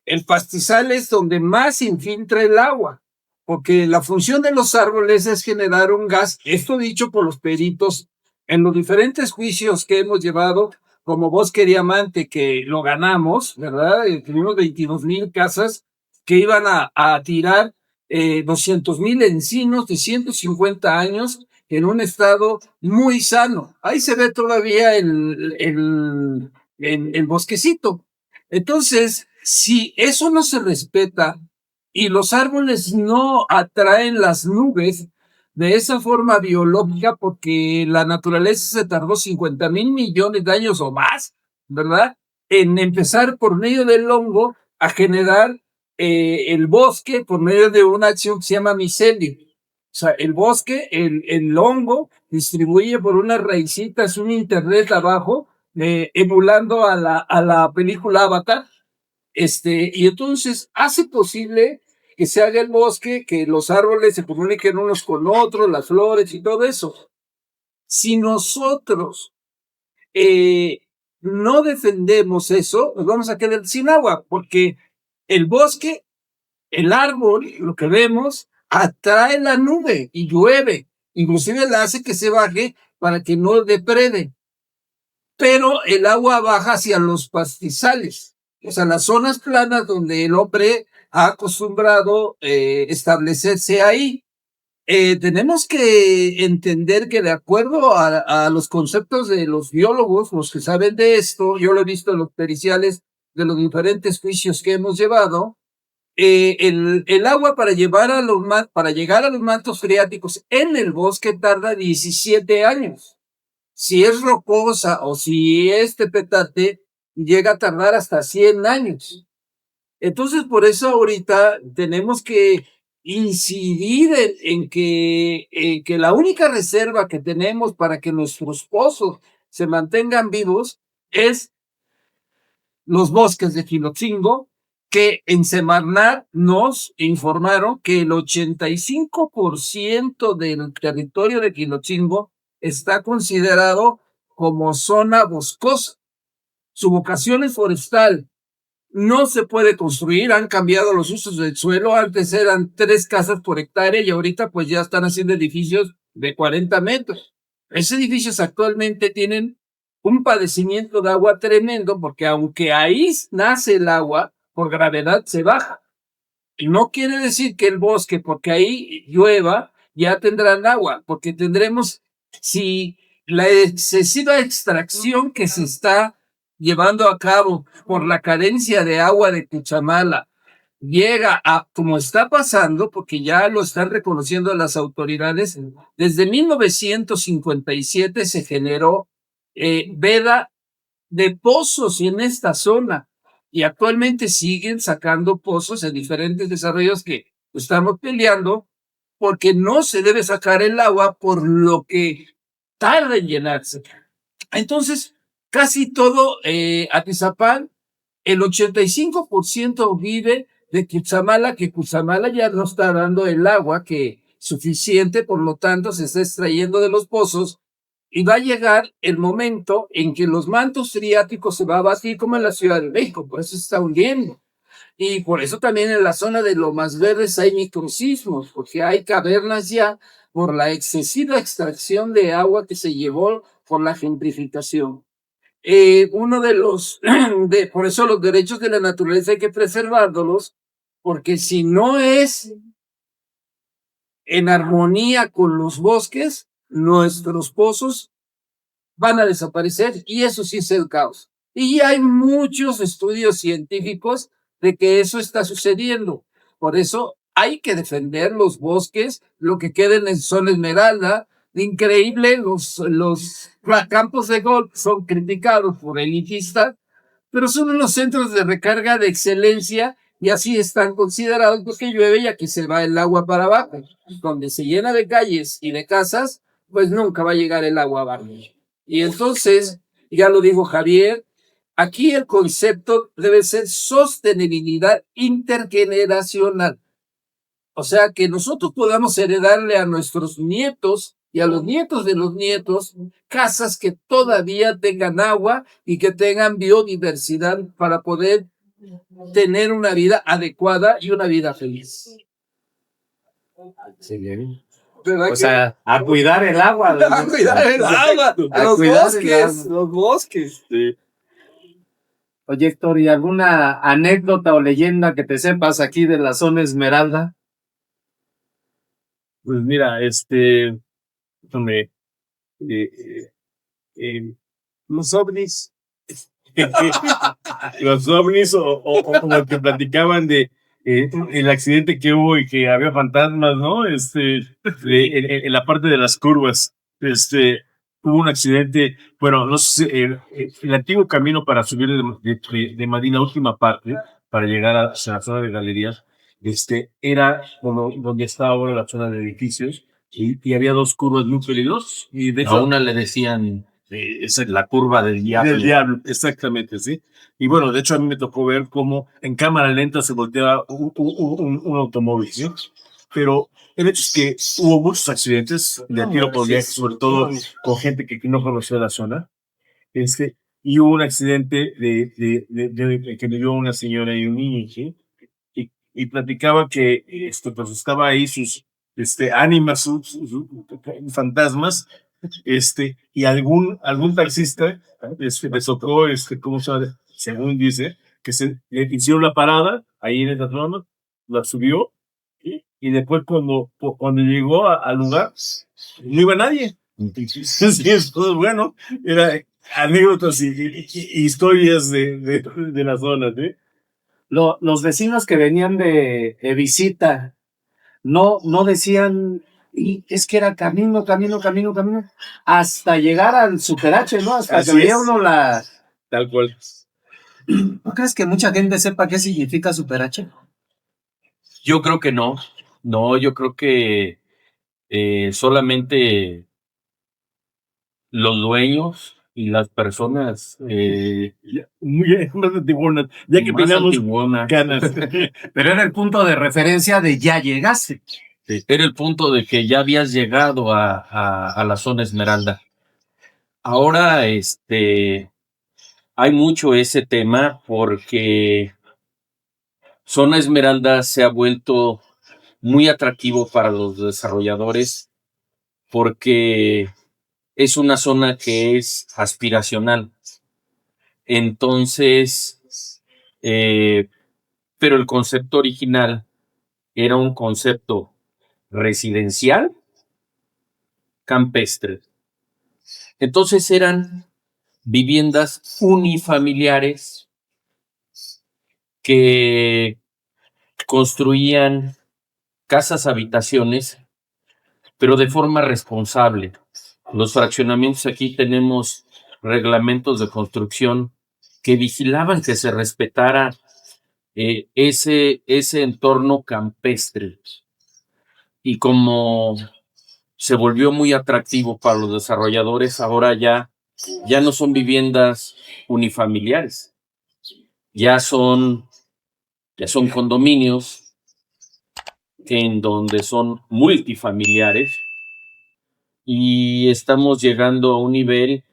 El pastizal es donde más infiltra el agua, porque la función de los árboles es generar un gas, esto dicho por los peritos en los diferentes juicios que hemos llevado, como Bosque Diamante, que lo ganamos, ¿verdad? Tuvimos 22,000 casas que iban a tirar 200,000 encinos de 150 años en un estado muy sano. Ahí se ve todavía el bosquecito. Entonces, si eso no se respeta y los árboles no atraen las nubes de esa forma biológica, porque la naturaleza se tardó 50,000 millones de años o más, ¿verdad? En empezar por medio del hongo a generar el bosque por medio de una acción que se llama micelio. O sea, el bosque, el hongo, distribuye por unas raicitas un internet abajo, emulando a la película Avatar. Y entonces hace posible que se haga el bosque, que los árboles se comuniquen unos con otros, las flores y todo eso. Si nosotros no defendemos eso, nos vamos a quedar sin agua, porque el bosque, el árbol, lo que vemos, atrae la nube y llueve. Inclusive la hace que se baje para que no deprede. Pero el agua baja hacia los pastizales, o sea, las zonas planas donde el hombre ha acostumbrado establecerse ahí. Tenemos que entender que de acuerdo a los conceptos de los biólogos, los que saben de esto, yo lo he visto en los periciales de los diferentes juicios que hemos llevado, el agua para llegar a los mantos freáticos en el bosque tarda 17 años. Si es rocosa o si es tepetate, llega a tardar hasta 100 años. Entonces, por eso ahorita tenemos que incidir en que la única reserva que tenemos para que nuestros pozos se mantengan vivos es los bosques de Jilotzingo, que en Semarnat nos informaron que el 85% del territorio de Jilotzingo está considerado como zona boscosa. Su vocación es forestal. No se puede construir, han cambiado los usos del suelo. Antes eran 3 casas por hectárea y ahorita pues ya están haciendo edificios de 40 metros. Esos edificios actualmente tienen un padecimiento de agua tremendo, porque aunque ahí nace el agua, por gravedad se baja. Y no quiere decir que el bosque, porque ahí llueva, ya tendrán agua, porque tendremos, si la excesiva extracción que se está llevando a cabo por la carencia de agua de Cuchamala llega a, como está pasando, porque ya lo están reconociendo las autoridades, desde 1957 se generó veda de pozos en esta zona y actualmente siguen sacando pozos en diferentes desarrollos que estamos peleando, porque no se debe sacar el agua por lo que tarda en llenarse. Entonces, casi todo Atizapán, el 85% vive de Cuchamala, que Cuchamala ya no está dando el agua que suficiente, por lo tanto se está extrayendo de los pozos y va a llegar el momento en que los mantos freáticos se va a batir como en la Ciudad de México, por eso se está hundiendo. Y por eso también en la zona de Lomas Verdes hay microsismos, porque hay cavernas ya por la excesiva extracción de agua que se llevó por la gentrificación. Uno de los, por eso los derechos de la naturaleza hay que preservarlos, porque si no es en armonía con los bosques, nuestros pozos van a desaparecer y eso sí es el caos. Y hay muchos estudios científicos de que eso está sucediendo. Por eso hay que defender los bosques, lo que queden en Zona Esmeralda. Increíble, los campos de golf son criticados por elitistas, pero son unos centros de recarga de excelencia y así están considerados porque llueve y aquí se va el agua para abajo. Donde se llena de calles y de casas, pues nunca va a llegar el agua abajo. Y entonces, ya lo dijo Javier, aquí el concepto debe ser sostenibilidad intergeneracional. O sea, que nosotros podamos heredarle a nuestros nietos y a los nietos de los nietos casas que todavía tengan agua y que tengan biodiversidad para poder tener una vida adecuada y una vida feliz.
Sí, bien.
¿Verdad
O
que-
sea, a cuidar el agua.
a cuidar el agua,
A
los
cuidar el
bosques,
agua.
los bosques.
Oye, Héctor, ¿y alguna anécdota o leyenda que te sepas aquí de la zona Esmeralda?
Pues mira, hombre, los ovnis, los ovnis o como que platicaban de el accidente que hubo y que había fantasmas, ¿no? En la parte de las curvas, hubo un accidente, bueno, no sé, el antiguo camino para subir de Madrid, la última parte, para llegar a la zona de galerías, era como donde está ahora la zona de edificios, y había dos curvas muy peligrosas, y de
A una le decían la curva del diablo.
del diablo, exactamente, sí. Y bueno, de hecho a mí me tocó ver cómo en cámara lenta se volteaba un automóvil, ¿sí? Pero el hecho es que hubo muchos accidentes de tiro por viaje, sobre todo con gente que no conocía la zona. Y hubo un accidente que le dio una señora y un niño, ¿sí? Y platicaba que pues estaba ahí sus ánimas, sus fantasmas, y algún taxista le tocó, ¿cómo se llama? Según dice, que le hicieron la parada ahí en esa zona, la subió, y después cuando llegó al lugar, no iba nadie. Sí, eso es bueno, era anécdotas y historias de la zona, ¿sí?
Los vecinos que venían de visita no decían, y es que era camino, hasta llegar al Super H, ¿no? Hasta
Así
que veía
es.
uno la...
Tal cual.
¿No crees que mucha gente sepa qué significa Super H?
Yo creo que no. No, yo creo que solamente los dueños y las personas
Muy más antiguonas, ya que
más
peleamos
antiguonas.
ganas.
Pero era el punto de referencia de ya llegaste.
Era el punto de que ya habías llegado a la zona Esmeralda. Ahora, hay mucho ese tema porque zona Esmeralda se ha vuelto muy atractivo para los desarrolladores porque es una zona que es aspiracional. Entonces, pero el concepto original era un concepto residencial campestre. Entonces eran viviendas unifamiliares que construían casas habitaciones, pero de forma responsable. Los fraccionamientos aquí tenemos reglamentos de construcción que vigilaban que se respetara ese entorno campestre. Y como se volvió muy atractivo para los desarrolladores, ahora ya no son viviendas unifamiliares, ya son condominios en donde son multifamiliares y estamos llegando a un nivel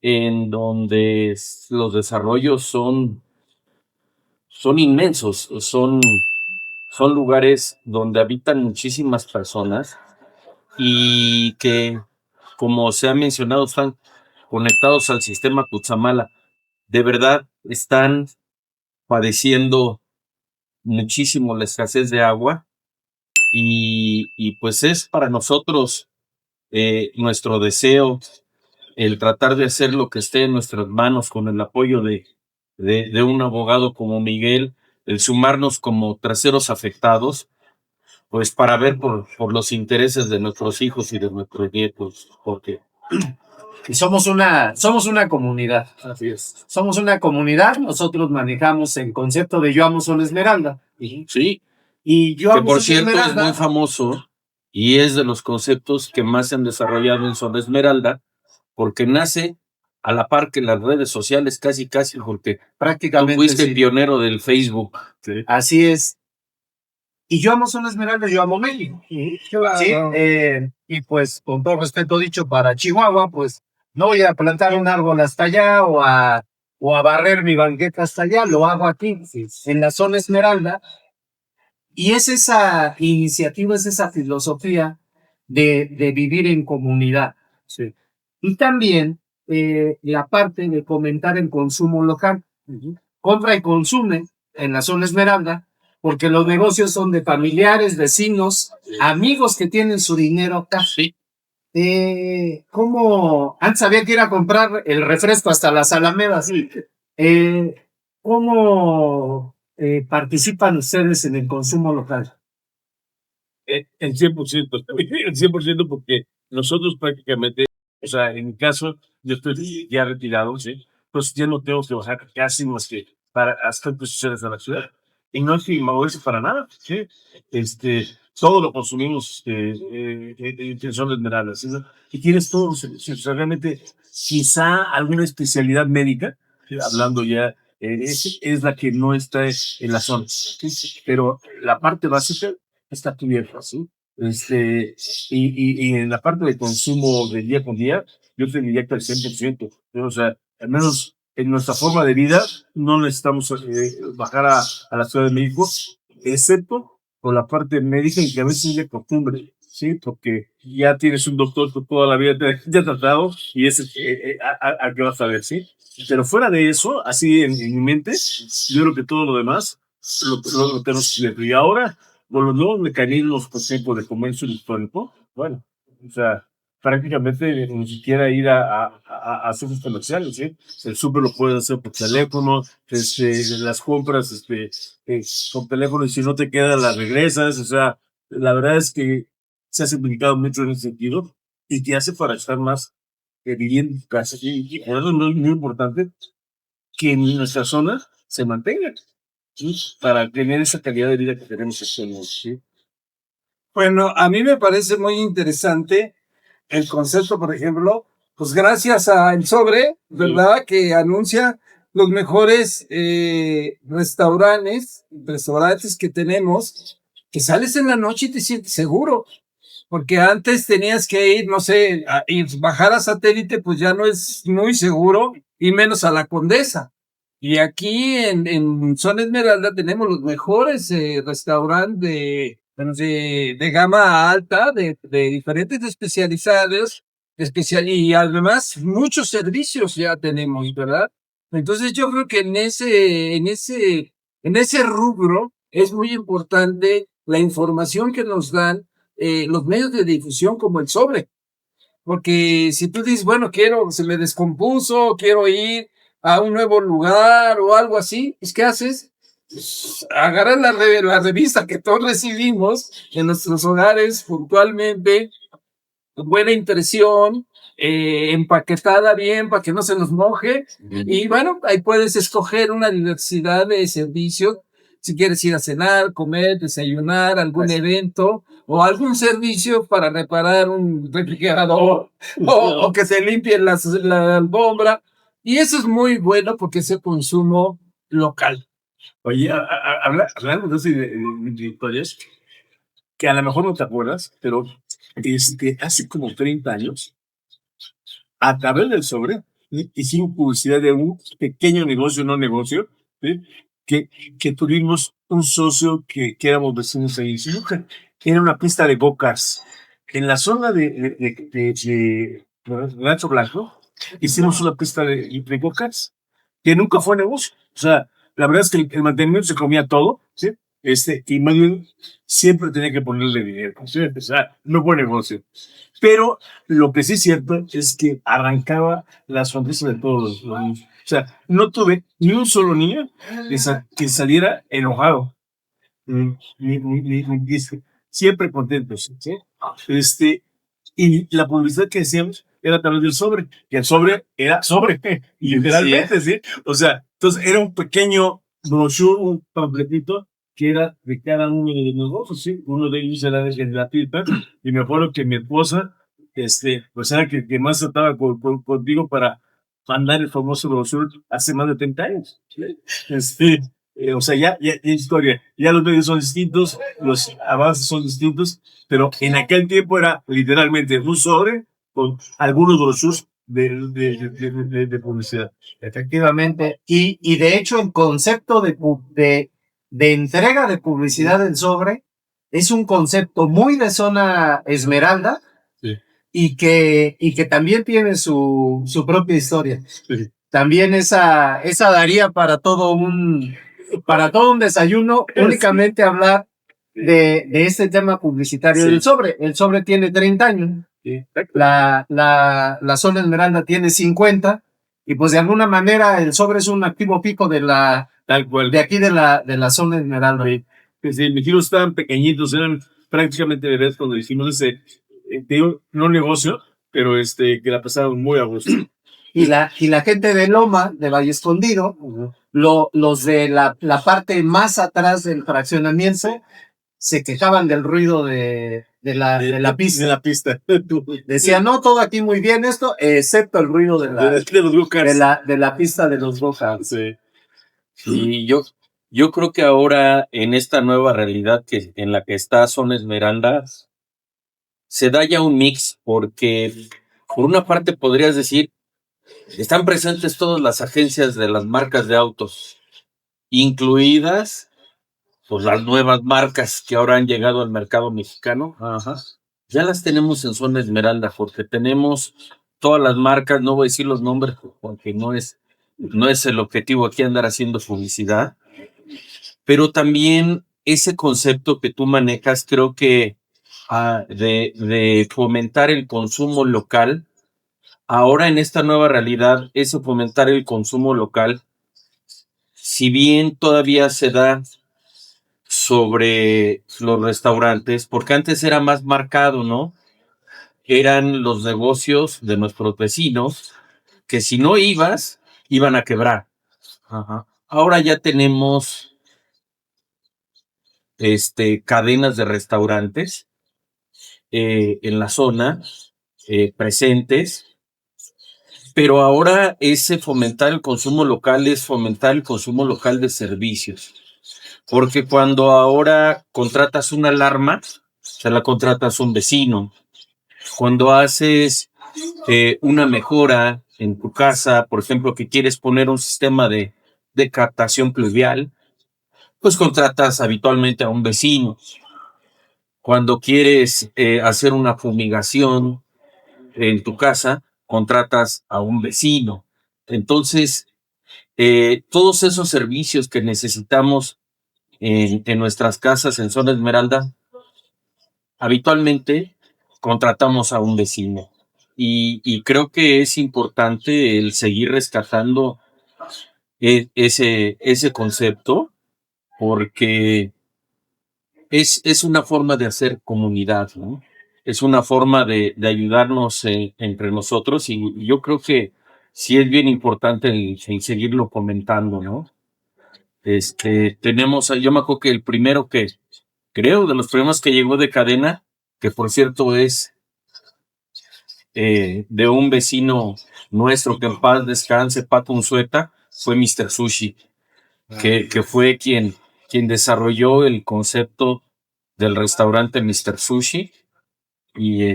en donde los desarrollos son inmensos, son lugares donde habitan muchísimas personas y que, como se ha mencionado, están conectados al sistema Cutzamala. De verdad, están padeciendo muchísimo la escasez de agua y pues es para nosotros nuestro deseo el tratar de hacer lo que esté en nuestras manos con el apoyo de un abogado como Miguel, el sumarnos como terceros afectados, pues para ver por los intereses de nuestros hijos y de nuestros nietos, porque
Y somos una comunidad.
Así es.
Somos una comunidad. Nosotros manejamos el concepto de Yo Amo Son Esmeralda.
Sí,
Y Yo
que
Amo
por
Son
cierto es
Esmeralda.
muy famoso y es de los conceptos que más se han desarrollado en Zona Esmeralda, porque nace a la par que las redes sociales, casi, porque tú
Prácticamente
fuiste el
sí.
pionero del Facebook.
Sí.
Así es. Y Yo Amo Son Esmeralda, Yo Amo México. Sí, y pues con todo respeto dicho para Chihuahua, pues no voy a plantar un árbol hasta allá o a barrer mi banqueta hasta allá, lo hago aquí, en la zona Esmeralda. Y es esa iniciativa, es esa filosofía de vivir en comunidad.
Sí.
Y también la parte de fomentar el consumo local. Compra y consume en la zona Esmeralda, porque los negocios son de familiares, vecinos, amigos que tienen su dinero acá.
Sí.
¿Cómo? Antes había que ir a comprar el refresco hasta las Alamedas. ¿Cómo participan ustedes en el consumo local?
El 100%, el 100% porque nosotros prácticamente, o sea, en mi caso, yo estoy ya retirado, ¿sí? Pues ya no tengo que bajar casi más que para hacer posiciones a la ciudad. Y no es que moverse para nada, ¿sí? Todo lo consumimos en zonas minerales, ¿sí? Y tienes todo, o sea, realmente, quizá alguna especialidad médica, ¿sí? Hablando ya, es la que no está en la zona, ¿sí? Pero la parte básica está cubierta, ¿sí? Y en la parte de consumo de día con día, yo te diría que al 100%. O sea, al menos en nuestra forma de vida, no necesitamos bajar a la Ciudad de México, excepto por la parte médica y que a veces es de costumbre, ¿sí? Porque ya tienes un doctor que toda la vida te ha tratado y es a qué vas a ver, ¿sí? Pero fuera de eso, así en mi mente, yo creo que todo lo demás lo tenemos cubierto. Y ahora, con los nuevos mecanismos, por ejemplo, de comercio electrónico, bueno, o sea, prácticamente ni siquiera ir a centros comerciales, ¿sí? El súper lo puedes hacer por teléfono, las compras con teléfono y si no te queda las regresas, o sea, la verdad es que se ha simplificado mucho en ese sentido y te hace para estar más viviendo en tu casa. Y por eso es muy importante que en nuestra zona se mantenga, ¿sí? Para tener esa calidad de vida que tenemos actualmente, ¿sí?
Bueno, a mí me parece muy interesante el concepto, por ejemplo, pues gracias a El Sobre, ¿verdad? Que anuncia los mejores restaurantes que tenemos, que sales en la noche y te sientes seguro. Porque antes tenías que ir, no sé, bajar a Satélite, pues ya no es muy seguro, y menos a la Condesa. Y aquí en Zona Esmeralda tenemos los mejores restaurantes de gama alta, de diferentes especializados, y además muchos servicios ya tenemos, ¿verdad? Entonces yo creo que en ese rubro es muy importante la información que nos dan los medios de difusión como El Sobre. Porque si tú dices, bueno, se me descompuso, quiero ir a un nuevo lugar o algo así, ¿qué haces? Pues, agarras la revista que todos recibimos en nuestros hogares puntualmente, buena impresión, empaquetada bien para que no se nos moje. Y bueno, ahí puedes escoger una diversidad de servicios. Si quieres ir a cenar, comer, desayunar, algún evento o algún servicio para reparar un refrigerador o que se limpie la alfombra. Y eso es muy bueno porque es el consumo local.
Oye, hablando de eso y de historias, que a lo mejor no te acuerdas, pero hace como 30 años, a través del Sobre, hicimos publicidad de un pequeño negocio, no negocio, ¿sí? que tuvimos un socio que éramos vecinos ahí, ¿sí? Que era una pista de go-karts. En la zona de Rancho Blanco, hicimos una pista de go-karts, que nunca fue negocio. O sea, la verdad es que el mantenimiento se comía todo, ¿sí? Y más bien siempre tenía que ponerle dinero, ¿sí? O sea, no fue negocio. Pero lo que sí es cierto es que arrancaba las sonrisas de todos los niños. O sea, no tuve ni un solo niño que saliera enojado. Siempre contentos, ¿sí? Y la publicidad que hacíamos era a través del sobre, que el sobre era sobre, literalmente, ¿sí? O sea, entonces era un pequeño brochure, un panfletito que era de cada uno de nosotros, ¿sí? Uno de ellos era de la pipa, y me acuerdo que mi esposa, pues era que más trataba contigo para mandar el famoso brochure hace más de 30 años, ¿sí? O sea, ya historia, ya los medios son distintos, los avances son distintos, pero en aquel tiempo era literalmente un sobre con algunos brochures de publicidad.
Efectivamente. Y de hecho, el concepto de entrega de publicidad del sobre es un concepto muy de zona Esmeralda.
Sí.
Y que también tiene su propia historia.
Sí.
También esa daría para todo un desayuno, únicamente hablar de este tema publicitario del sobre. El sobre tiene 30 años.
Sí.
La zona Esmeralda tiene 50, y pues de alguna manera el sobre es un activo pico
Tal cual.
de aquí de la zona Esmeralda.
Sí, mis hijos estaban pequeñitos, eran prácticamente bebés cuando hicimos ese, te digo, no negocio, pero que la pasaron muy a gusto.
Y la gente de Loma, de Valle Escondido, los de la parte más atrás del fraccionamiento, se quejaban del ruido de la pista.
De la pista.
Decían, no, todo aquí muy bien esto, excepto el ruido de
los go-karts.
de la pista de los go-karts.
Sí.
Y yo creo que ahora en esta nueva realidad en la que está Zona Esmeralda, se da ya un mix, porque por una parte podrías decir, están presentes todas las agencias de las marcas de autos, incluidas pues las nuevas marcas que ahora han llegado al mercado mexicano.
Ajá.
Ya las tenemos en Zona Esmeralda, porque tenemos todas las marcas, no voy a decir los nombres porque no es el objetivo aquí andar haciendo publicidad, pero también ese concepto que tú manejas, creo que de fomentar el consumo local, ahora en esta nueva realidad, ese fomentar el consumo local, si bien todavía se da sobre los restaurantes, porque antes era más marcado, ¿no? Eran los negocios de nuestros vecinos, que si no ibas, iban a quebrar. Ajá. Ahora ya tenemos cadenas de restaurantes en la zona presentes, pero ahora ese fomentar el consumo local es fomentar el consumo local de servicios, porque cuando ahora contratas una alarma, se la contratas a un vecino. Cuando haces una mejora en tu casa, por ejemplo, que quieres poner un sistema de captación pluvial, pues contratas habitualmente a un vecino. Cuando quieres hacer una fumigación en tu casa, contratas a un vecino. Entonces, todos esos servicios que necesitamos en nuestras casas en Zona Esmeralda, habitualmente contratamos a un vecino. Y creo que es importante el seguir rescatando ese concepto, porque es una forma de hacer comunidad, ¿no? Es una forma de ayudarnos entre nosotros, y yo creo que sí es bien importante el seguirlo comentando, ¿no? Yo me acuerdo que el primero creo, de los primeros que llegó de cadena, que por cierto es de un vecino nuestro, que en paz descanse, Pato Unzueta, fue Mr. Sushi, que fue quien desarrolló el concepto del restaurante Mr. Sushi, y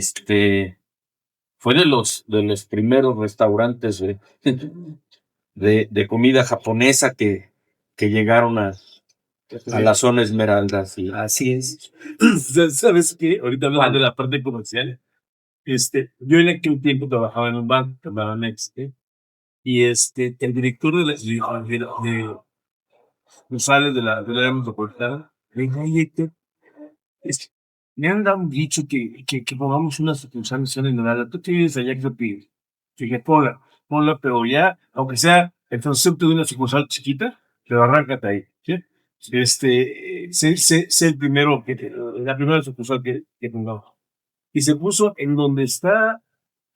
fue de los primeros restaurantes de comida japonesa que llegaron a la zona Esmeralda. Sí.
Así es.
¿Sabes qué? Ahorita hablando de la parte comercial, yo en aquel tiempo trabajaba en un banco, llamado Next, y el director de González de la área metropolitana me dijo, oye, Héctor, me han dado un dicho que pongamos una sucursal en Zona Esmeralda. Tú tienes allá que pedir. Dije, ponla, pero ya, aunque sea el concepto de una sucursal chiquita, pero arráncate ahí, ¿sí? Sé el primero, la primera sucursal que pongamos. Y se puso en donde está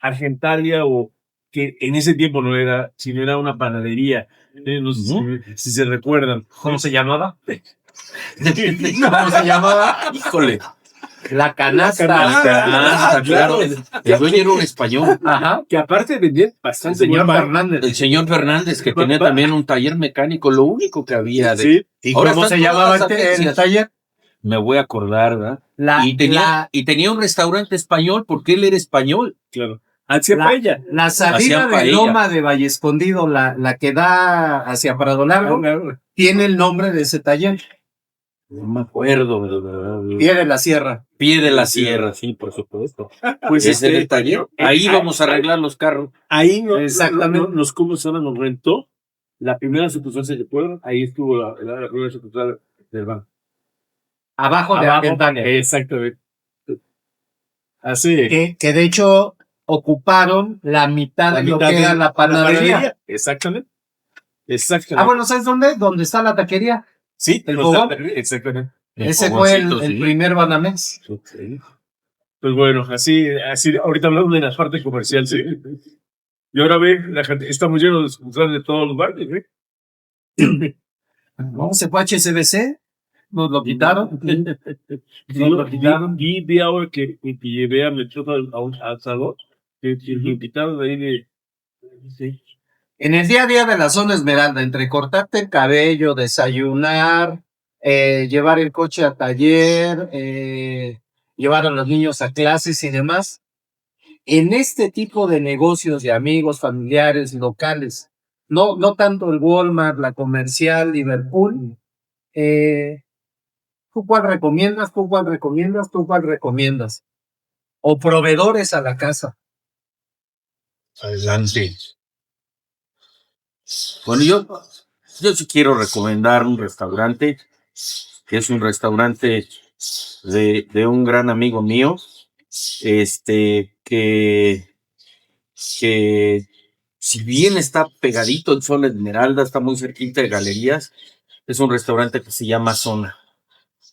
Argentaria o que en ese tiempo no era, sino era una panadería. No sé si se recuerdan.
¿Cómo se llamaba?
¿Cómo se llamaba? Híjole.
La canasta.
Claro. El dueño era un español.
Ajá.
Que aparte vendían
El
bastante
señor
buen pan.
Fernández.
El señor Fernández, que tenía también un taller mecánico, lo único que había.
Sí.
¿Y
Ahora
cómo
están
se
todas
llamaba
las
el
agencias.
taller?
Me voy a acordar, ¿verdad?
La,
Y tenía un restaurante español porque él era español.
Claro. Hacía
La-
paella.
la salida
Hacían
de
paella.
Loma de Valle Escondido, la que da hacia Prado Largo, tiene el nombre de ese taller.
No me acuerdo, ¿verdad?
Pie de la Sierra.
Pie de la Sierra, sí, por supuesto.
Pues
Ese era el taller. Ahí vamos a arreglar los carros.
Ahí
Exactamente.
nos ¿cómo se llama? Nos rentó la primera sucursal, ¿se recuerdan? Ahí estuvo la primera sucursal del banco.
Abajo de Argentaria.
Exactamente. Así es.
Que de hecho ocuparon la mitad de lo que era la panadería.
Exactamente. Exactamente.
Ah, bueno, ¿sabes dónde? ¿Dónde está la taquería?
Sí,
el
los
fogón.
exactamente.
Ese fue el
fogoncito, sí.
primer Banamés.
Sí. Pues bueno, así, ahorita hablamos de la parte comercial, sí. Y ahora ve, la gente, estamos llenos de sucursales de todos los barrios, ¿eh?
¿No? Se fue HSBC, nos lo quitaron. Nos lo quitaron.
Vi ahora que llevé a mi tropa a un asador, que lo quitaron de ahí de... Sí.
En el día a día de la zona Esmeralda, entre cortarte el cabello, desayunar, llevar el coche a taller, llevar a los niños a clases y demás, en este tipo de negocios de amigos, familiares, locales, no tanto el Walmart, la comercial, Liverpool, ¿tú cuál recomiendas? ¿Tú cuál recomiendas? ¿Tú cuál recomiendas? O proveedores a la casa.
Adelante. Bueno, yo sí quiero recomendar un restaurante, que es un restaurante de un gran amigo mío, que si bien está pegadito en Zona Esmeralda, está muy cerquita de Galerías, es un restaurante que se llama Zona.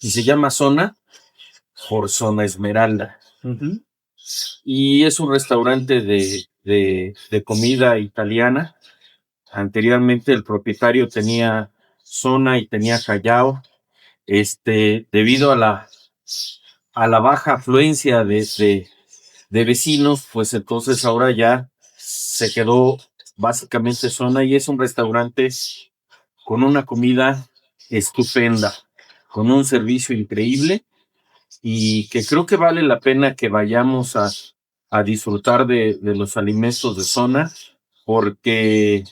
Y se llama Zona por Zona Esmeralda. Y es un restaurante de comida italiana. Anteriormente el propietario tenía Zona y tenía Callao. Debido a la baja afluencia de vecinos, pues entonces ahora ya se quedó básicamente Zona y es un restaurante con una comida estupenda, con un servicio increíble y que creo que vale la pena que vayamos a disfrutar de los alimentos de Zona, porque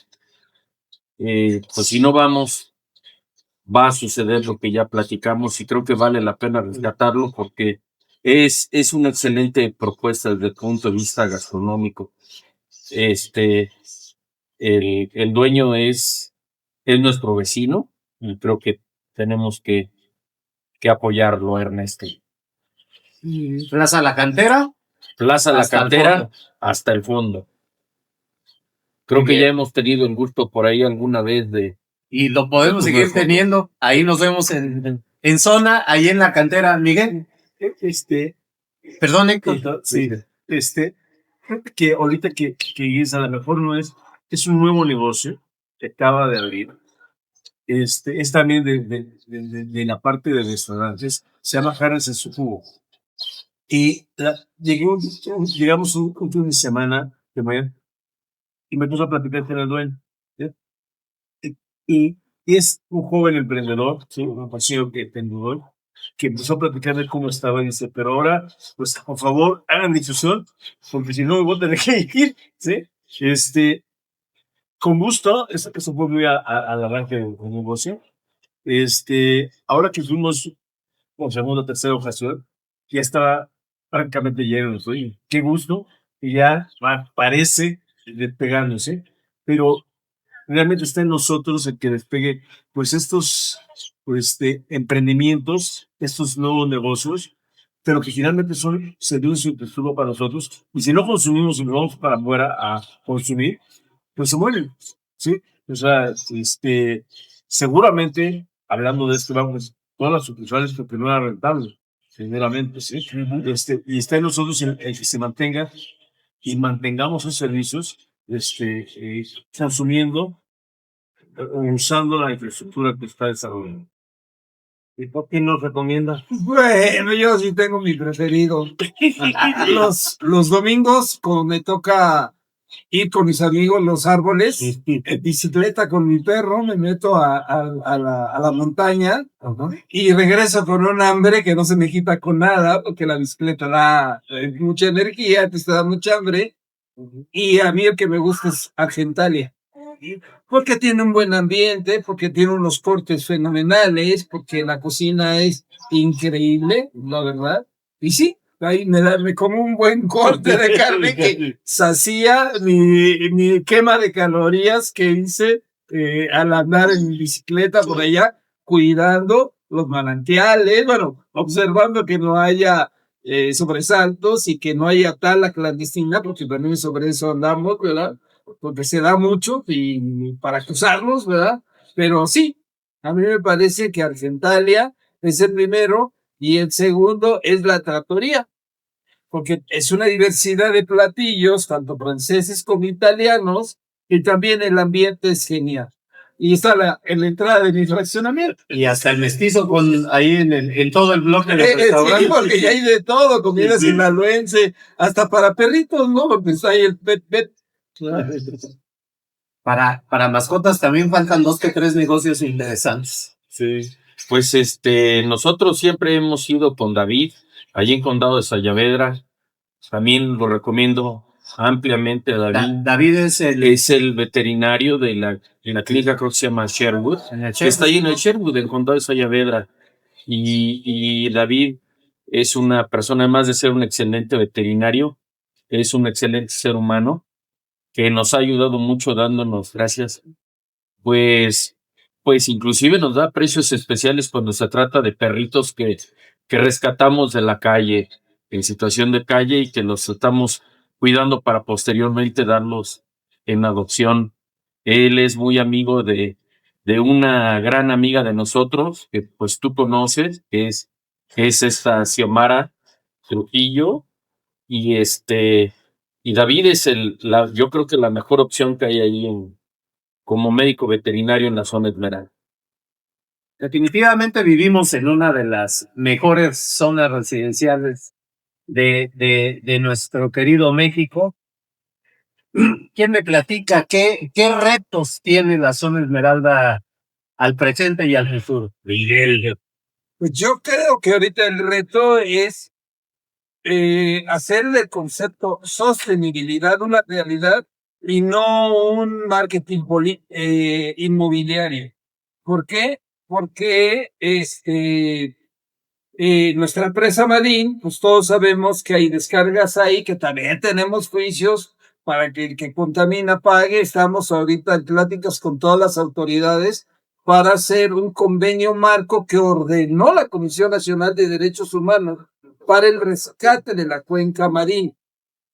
pues si no vamos, va a suceder lo que ya platicamos y creo que vale la pena rescatarlo porque es una excelente propuesta desde el punto de vista gastronómico. El dueño es nuestro vecino y creo que tenemos que apoyarlo, Ernesto.
Plaza La Cantera.
Plaza La
Hasta el
Cantera
fondo.
hasta el fondo. Creo que ya hemos tenido el gusto por ahí alguna vez de...
Y lo podemos seguir teniendo. Ahí nos vemos en Zona, ahí en La Cantera. Miguel. Perdón, Héctor.
Sí. Que ahorita que es, a lo mejor no es un nuevo negocio que acaba de abrir. Es también de la parte de restaurantes. Se llama Jarras en su jugo. Y llegamos un fin de semana de mañana y me puso a platicar con el dueño. ¿Sí? Y es un joven emprendedor, ¿sí? Un apasionado emprendedor, que empezó a platicar de cómo estaba y dice, pero ahora, pues, por favor, hagan difusión, porque si no me voy a tener que ir, ¿sí? Con gusto, eso fue muy al arranque del negocio. Ahora que fuimos, como segunda o tercera ocasión, ya estaba francamente lleno, ¿sí? Qué gusto, y ya parece despegándose, pero realmente está en nosotros el que despegue, pues, estos emprendimientos, estos nuevos negocios, pero que finalmente son servicios de tesoro para nosotros, y si no consumimos y nos vamos para afuera a consumir, pues se mueren, ¿sí? O sea, seguramente, hablando de esto, vamos, todas las sucursales que no eran rentables, sinceramente, ¿sí? Y está en nosotros el que se mantenga y mantengamos esos servicios, consumiendo, usando la infraestructura que está desarrollando. ¿Y por qué nos recomiendas?
Bueno, yo sí tengo mi preferido. Los domingos, cuando me toca ir con mis amigos los árboles, en bicicleta con mi perro, me meto a la montaña y regreso con un hambre que no se me quita con nada, porque la bicicleta da mucha energía, te da mucha hambre. Y a mí el que me gusta es Argentalia. Porque tiene un buen ambiente, porque tiene unos cortes fenomenales, porque la cocina es increíble, la verdad. Y sí, ahí me como un buen corte de carne que sacía mi quema de calorías que hice al andar en bicicleta por allá, cuidando los manantiales, bueno, observando que no haya sobresaltos y que no haya tala clandestina, porque también sobre eso andamos, ¿verdad? Porque se da mucho y para cruzarlos, ¿verdad? Pero sí, a mí me parece que Argentalia es el primero y el segundo es la trattoria, porque es una diversidad de platillos, tanto franceses como italianos, y también el ambiente es genial. Y está en la entrada de mi fraccionamiento.
Y hasta el mestizo ahí en todo el bloque de
Sí,
restaurantes.
porque ya hay de todo, comida sinaloense, hasta para perritos, ¿no? Porque está ahí el pet.
Para mascotas también faltan 2 que 3 negocios interesantes.
Sí.
Pues nosotros siempre hemos ido con David, allí en Condado de Sayavedra. También lo recomiendo ampliamente a David.
David es
el veterinario de la clínica, creo que se llama Sherwood, que está ahí en el Sherwood, en Condado de Sayavedra. Y David es una persona, además de ser un excelente veterinario, es un excelente ser humano que nos ha ayudado mucho dándonos gracias. Pues inclusive nos da precios especiales cuando se trata de perritos que rescatamos de la calle, en situación de calle, y que los estamos cuidando para posteriormente darlos en adopción. Él es muy amigo de una gran amiga de nosotros, que pues tú conoces, que es esta Xiomara Trujillo, y David es yo creo que la mejor opción que hay ahí como médico veterinario en la zona Esmeralda.
Definitivamente vivimos en una de las mejores zonas residenciales de nuestro querido México. ¿Quién me platica qué retos tiene la zona Esmeralda al presente y al futuro?
Pues yo creo que ahorita el reto es hacer el concepto sostenibilidad una realidad y no un marketing inmobiliario. ¿Por qué? Porque nuestra empresa Madín, pues todos sabemos que hay descargas ahí, que también tenemos juicios para que el que contamina pague. Estamos ahorita en pláticas con todas las autoridades para hacer un convenio marco que ordenó la Comisión Nacional de Derechos Humanos para el rescate de la cuenca Madín.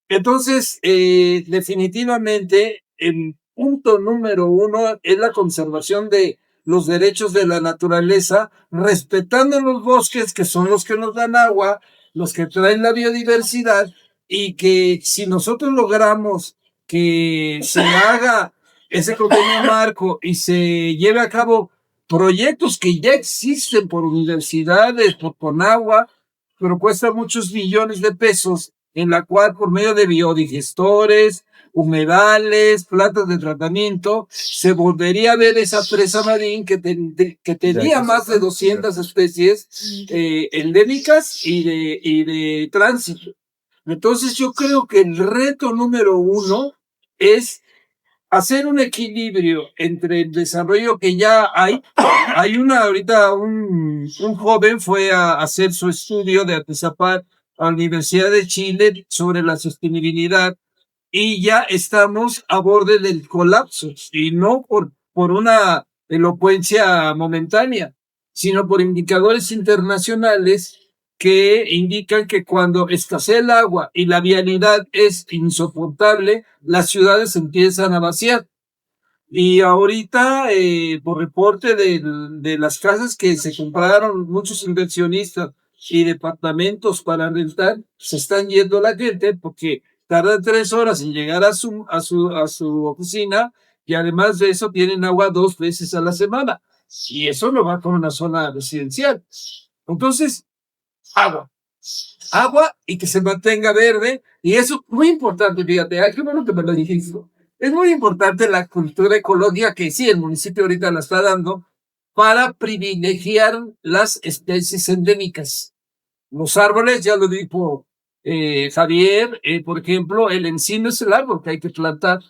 Entonces, definitivamente, el punto número 1 es la conservación de los derechos de la naturaleza, respetando los bosques, que son los que nos dan agua, los que traen la biodiversidad, y que si nosotros logramos que se haga ese convenio marco y se lleve a cabo proyectos que ya existen por universidades, por Conagua, pero cuestan muchos millones de pesos, en la cual por medio de biodigestores, humedales, plantas de tratamiento, se volvería a ver esa presa marín que tenía más de 200 especies endémicas y de tránsito. Entonces yo creo que el reto número 1 es hacer un equilibrio entre el desarrollo que ya hay. Hay ahorita un joven fue a hacer su estudio de Atizapán a la Universidad de Chile sobre la sostenibilidad, y ya estamos a borde del colapso, y no por una elocuencia momentánea, sino por indicadores internacionales que indican que cuando escasea el agua y la vialidad es insoportable, las ciudades empiezan a vaciar. Y ahorita, por reporte de las casas que se compraron muchos inversionistas y departamentos para rentar, se están yendo la gente porque tardan 3 horas en llegar a su oficina, y además de eso tienen agua 2 veces a la semana. Y eso no va con una zona residencial. Entonces, agua. Agua y que se mantenga verde. Y eso es muy importante, fíjate, qué bueno que me lo dijiste. Es muy importante la cultura ecológica que sí, el municipio ahorita la está dando para privilegiar las especies endémicas. Los árboles, ya lo dijo Javier, por ejemplo, el encino es el árbol que hay que plantar.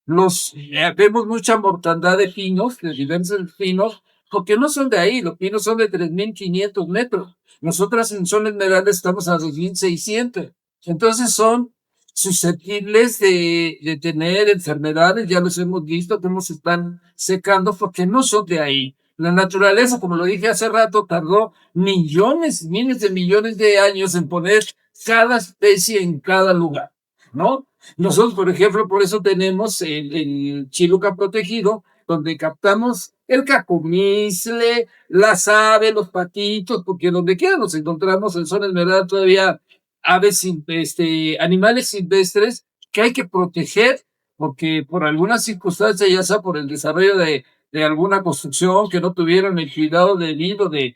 Vemos mucha mortandad de pinos, de diversos pinos, porque no son de ahí, los pinos son de 3.500 metros. Nosotras en Zona Esmeralda estamos a 2.600. Entonces son susceptibles de tener enfermedades, ya los hemos visto, cómo se están secando porque no son de ahí. La naturaleza, como lo dije hace rato, tardó millones, miles de millones de años en poner cada especie en cada lugar, ¿no? Nosotros, por ejemplo, por eso tenemos el Chiluca protegido, donde captamos el cacomisle, las aves, los patitos, porque donde quiera nos encontramos en Zona Esmeralda todavía aves, animales silvestres que hay que proteger, porque por alguna circunstancia, ya sea por el desarrollo de alguna construcción, que no tuvieron el cuidado debido de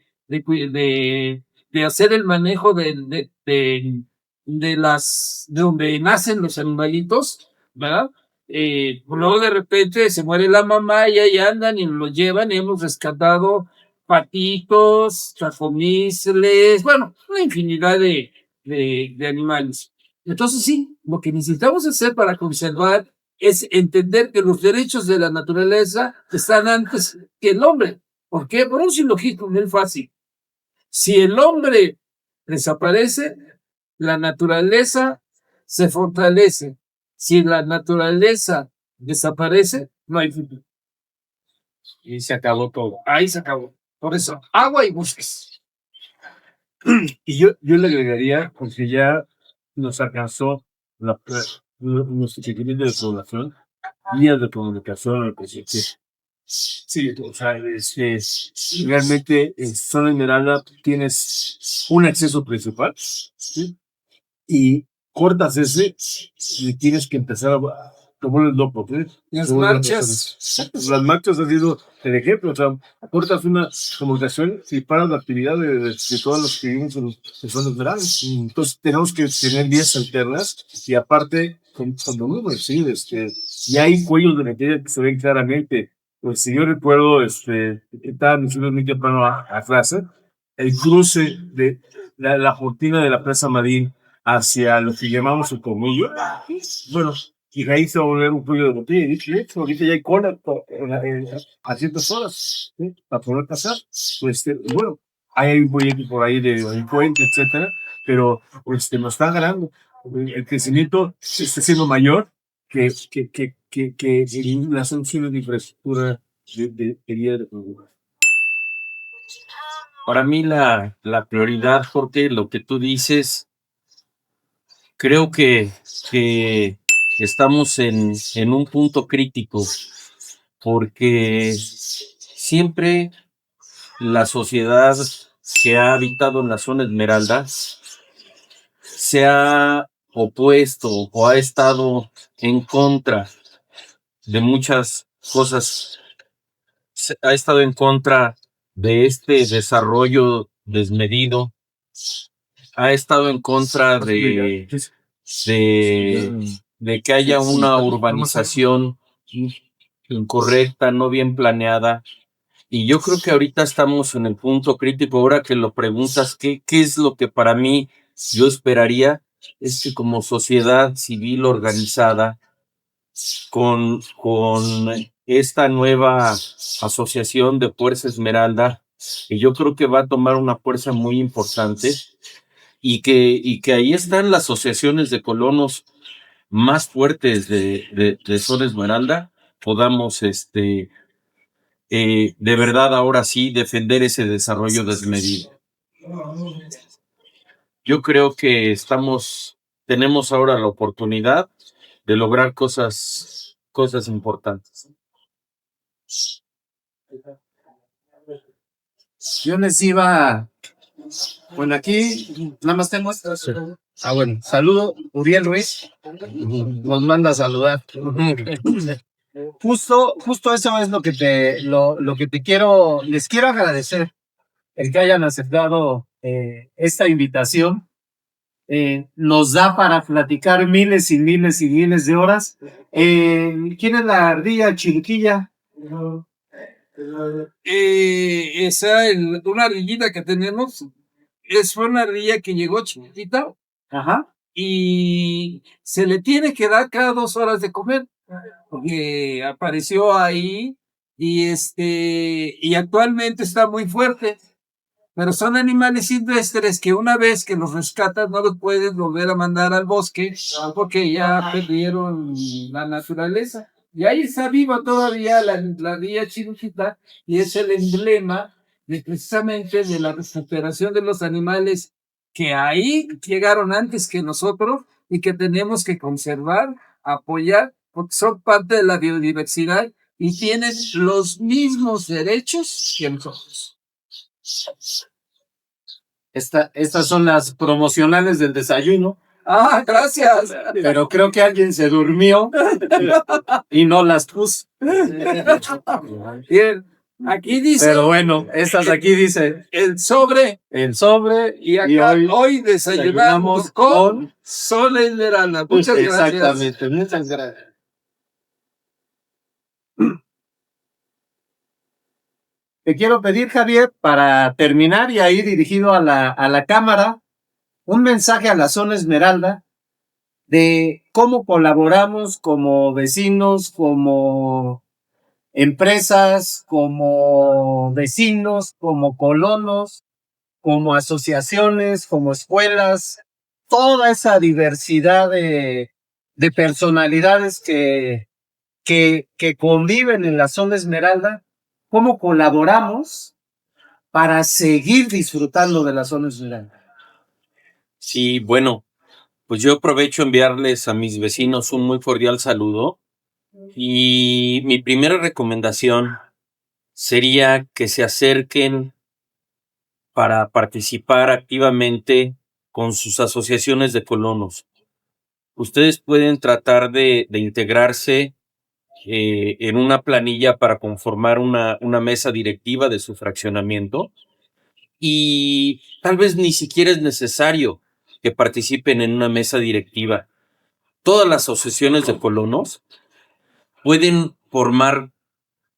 hacer el manejo de donde nacen los animalitos, ¿verdad? Luego de repente se muere la mamá y ahí andan y lo llevan y hemos rescatado patitos, chafomisles, bueno, una infinidad de animales. Entonces sí, lo que necesitamos hacer para conservar es entender que los derechos de la naturaleza están antes que el hombre. ¿Por qué? Por un silogismo muy fácil. Si el hombre desaparece, la naturaleza se fortalece. Si la naturaleza desaparece, no hay futuro.
Y se acabó todo.
Ahí se acabó. Por eso, agua y bosques.
Y yo le agregaría, porque ya nos alcanzó nuestro crecimiento de población, vías de comunicación, sí, o sea, realmente en Zona Esmeralda tienes un acceso principal, ¿sí? Y cortas ese y tienes que empezar a tomar el loco.
Las marchas.
Las marchas han sido el ejemplo. O sea, cortas una comunicación y paras la actividad de todos los que vivimos en Zona Esmeralda. Entonces tenemos que tener vías alternas y aparte, cuando uno sí, ya hay cuellos de botella que se ven claramente. Pues si yo recuerdo, estaba mencionando muy temprano a clase, el cruce de la cortina de la Plaza Marín hacia lo que llamamos el Colmillo. Bueno, y ahí se va a volver un cuello de botella. Y dije, ahorita ya hay cola a ciertas horas, ¿sí? Para poder pasar. Pues, bueno, hay un proyecto por ahí de un puente, etcétera, pero nos está ganando. El crecimiento está siendo mayor que las soluciones de infraestructura de
Para mí la prioridad, Jorge, lo que tú dices, creo que estamos en un punto crítico, porque siempre la sociedad que ha habitado en la Zona Esmeralda se ha opuesto o ha estado en contra de muchas cosas, ha estado en contra de este desarrollo desmedido, ha estado en contra de que haya una urbanización incorrecta, no bien planeada. Y yo creo que ahorita estamos en el punto crítico. Ahora que lo preguntas, ¿qué es lo que para mí yo esperaría? Es que como sociedad civil organizada, con esta nueva asociación de Fuerza Esmeralda, que yo creo que va a tomar una fuerza muy importante, y que ahí están las asociaciones de colonos más fuertes de Zona Esmeralda, podamos de verdad ahora sí defender ese desarrollo desmedido. Yo creo que tenemos ahora la oportunidad de lograr cosas importantes.
Yo les iba, bueno, aquí nada más tengo esto. Bueno, saludo, Uriel Ruiz, nos manda a saludar. Justo eso es lo que les quiero agradecer, el que hayan aceptado esta invitación. Nos da para platicar miles y miles y miles de horas. ¿Quién es la ardilla chiquilla?
Una ardillita que tenemos es una ardilla que llegó chiquitita.
Ajá.
Y se le tiene que dar cada 2 horas de comer, porque apareció ahí y actualmente está muy fuerte. Pero son animales silvestres que una vez que los rescatas no los puedes volver a mandar al bosque porque ya perdieron la naturaleza. Y ahí está viva todavía la ardilla chiquita y es el emblema precisamente de la recuperación de los animales que ahí llegaron antes que nosotros y que tenemos que conservar, apoyar, porque son parte de la biodiversidad y tienen los mismos derechos que nosotros.
Estas son las promocionales del desayuno.
Ah, gracias.
Pero creo que alguien se durmió y no las puso.
Bien, aquí dice.
Pero bueno, estas aquí dice
el sobre.
Y
acá hoy desayunamos con Sol Esmeralda. Muchas gracias.
Exactamente, muchas gracias. Te quiero pedir, Javier, para terminar y ahí dirigido a la cámara, un mensaje a la zona Esmeralda de cómo colaboramos como vecinos, como empresas, como vecinos, como colonos, como asociaciones, como escuelas, toda esa diversidad de personalidades que conviven en la zona Esmeralda, cómo colaboramos para seguir disfrutando de la zona Esmeralda.
Sí, bueno, pues yo aprovecho enviarles a mis vecinos un muy cordial saludo y mi primera recomendación sería que se acerquen para participar activamente con sus asociaciones de colonos. Ustedes pueden tratar de integrarse en una planilla para conformar una mesa directiva de su fraccionamiento y tal vez ni siquiera es necesario que participen en una mesa directiva. Todas las asociaciones de colonos pueden formar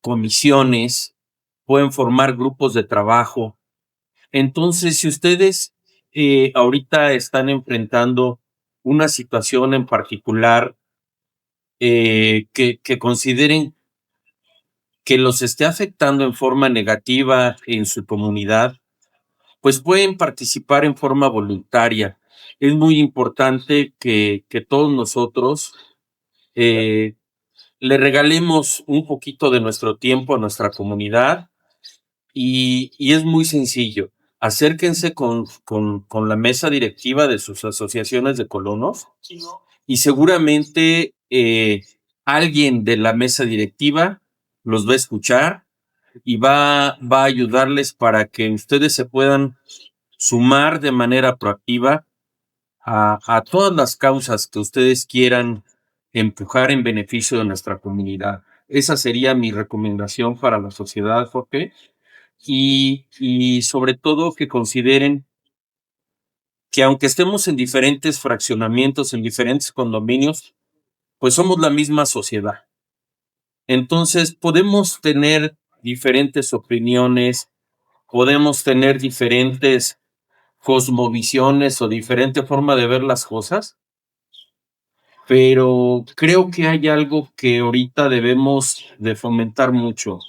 comisiones, pueden formar grupos de trabajo. Entonces, si ustedes ahorita están enfrentando una situación en particular que consideren que los esté afectando en forma negativa en su comunidad, pues pueden participar en forma voluntaria. Es muy importante que todos nosotros le regalemos un poquito de nuestro tiempo a nuestra comunidad y es muy sencillo. Acérquense con la mesa directiva de sus asociaciones de colonos y seguramente alguien de la mesa directiva los va a escuchar y va a ayudarles para que ustedes se puedan sumar de manera proactiva a todas las causas que ustedes quieran empujar en beneficio de nuestra comunidad. Esa sería mi recomendación para la sociedad, Jorge. Y sobre todo que consideren que aunque estemos en diferentes fraccionamientos, en diferentes condominios, pues somos la misma sociedad. Entonces podemos tener diferentes opiniones, podemos tener diferentes cosmovisiones o diferente forma de ver las cosas, pero creo que hay algo que ahorita debemos de fomentar mucho,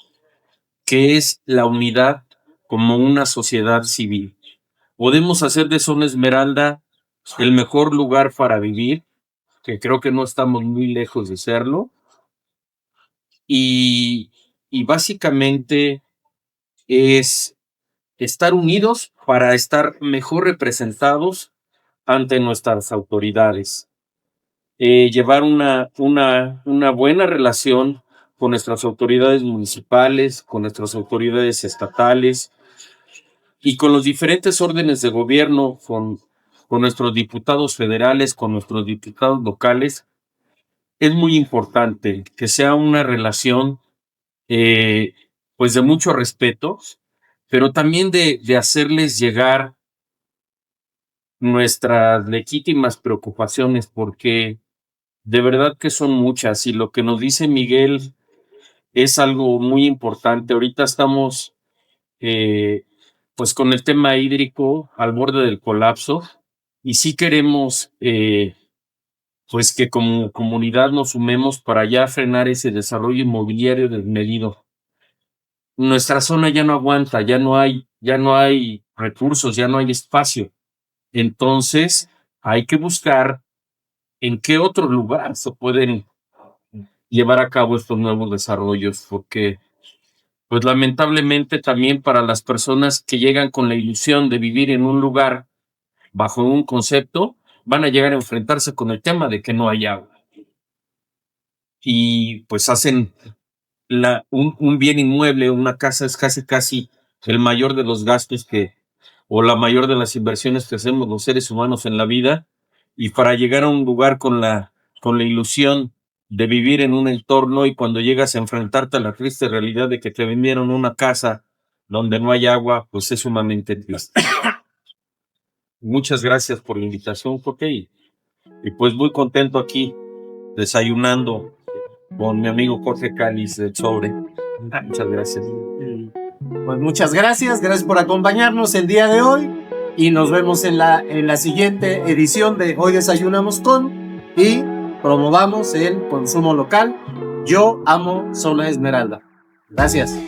que es la unidad como una sociedad civil. Podemos hacer de Zona Esmeralda el mejor lugar para vivir, que creo que no estamos muy lejos de serlo, y básicamente es estar unidos para estar mejor representados ante nuestras autoridades. Llevar una buena relación con nuestras autoridades municipales, con nuestras autoridades estatales y con los diferentes órdenes de gobierno, con con nuestros diputados federales, con nuestros diputados locales, es muy importante que sea una relación pues de mucho respeto, pero también de hacerles llegar nuestras legítimas preocupaciones, porque de verdad que son muchas, y lo que nos dice Miguel es algo muy importante. Ahorita estamos pues con el tema hídrico al borde del colapso, y sí queremos pues que como comunidad nos sumemos para ya frenar ese desarrollo inmobiliario desmedido. Nuestra zona ya no aguanta, ya no hay recursos, ya no hay espacio. Entonces, hay que buscar en qué otro lugar se pueden llevar a cabo estos nuevos desarrollos, porque pues lamentablemente también para las personas que llegan con la ilusión de vivir en un lugar bajo un concepto, van a llegar a enfrentarse con el tema de que no hay agua. Y pues hacen un bien inmueble, una casa es casi el mayor de los gastos o la mayor de las inversiones que hacemos los seres humanos en la vida, y para llegar a un lugar con la ilusión de vivir en un entorno, y cuando llegas a enfrentarte a la triste realidad de que te vendieron una casa donde no hay agua, pues es sumamente triste. Muchas gracias por la invitación, Jorge, y pues muy contento aquí desayunando con mi amigo Jorge Cáliz del Sobre. Muchas gracias.
Pues muchas gracias por acompañarnos el día de hoy, y nos vemos en la siguiente edición de Hoy Desayunamos Con, y promovamos el consumo local. Yo amo Zona Esmeralda. Gracias.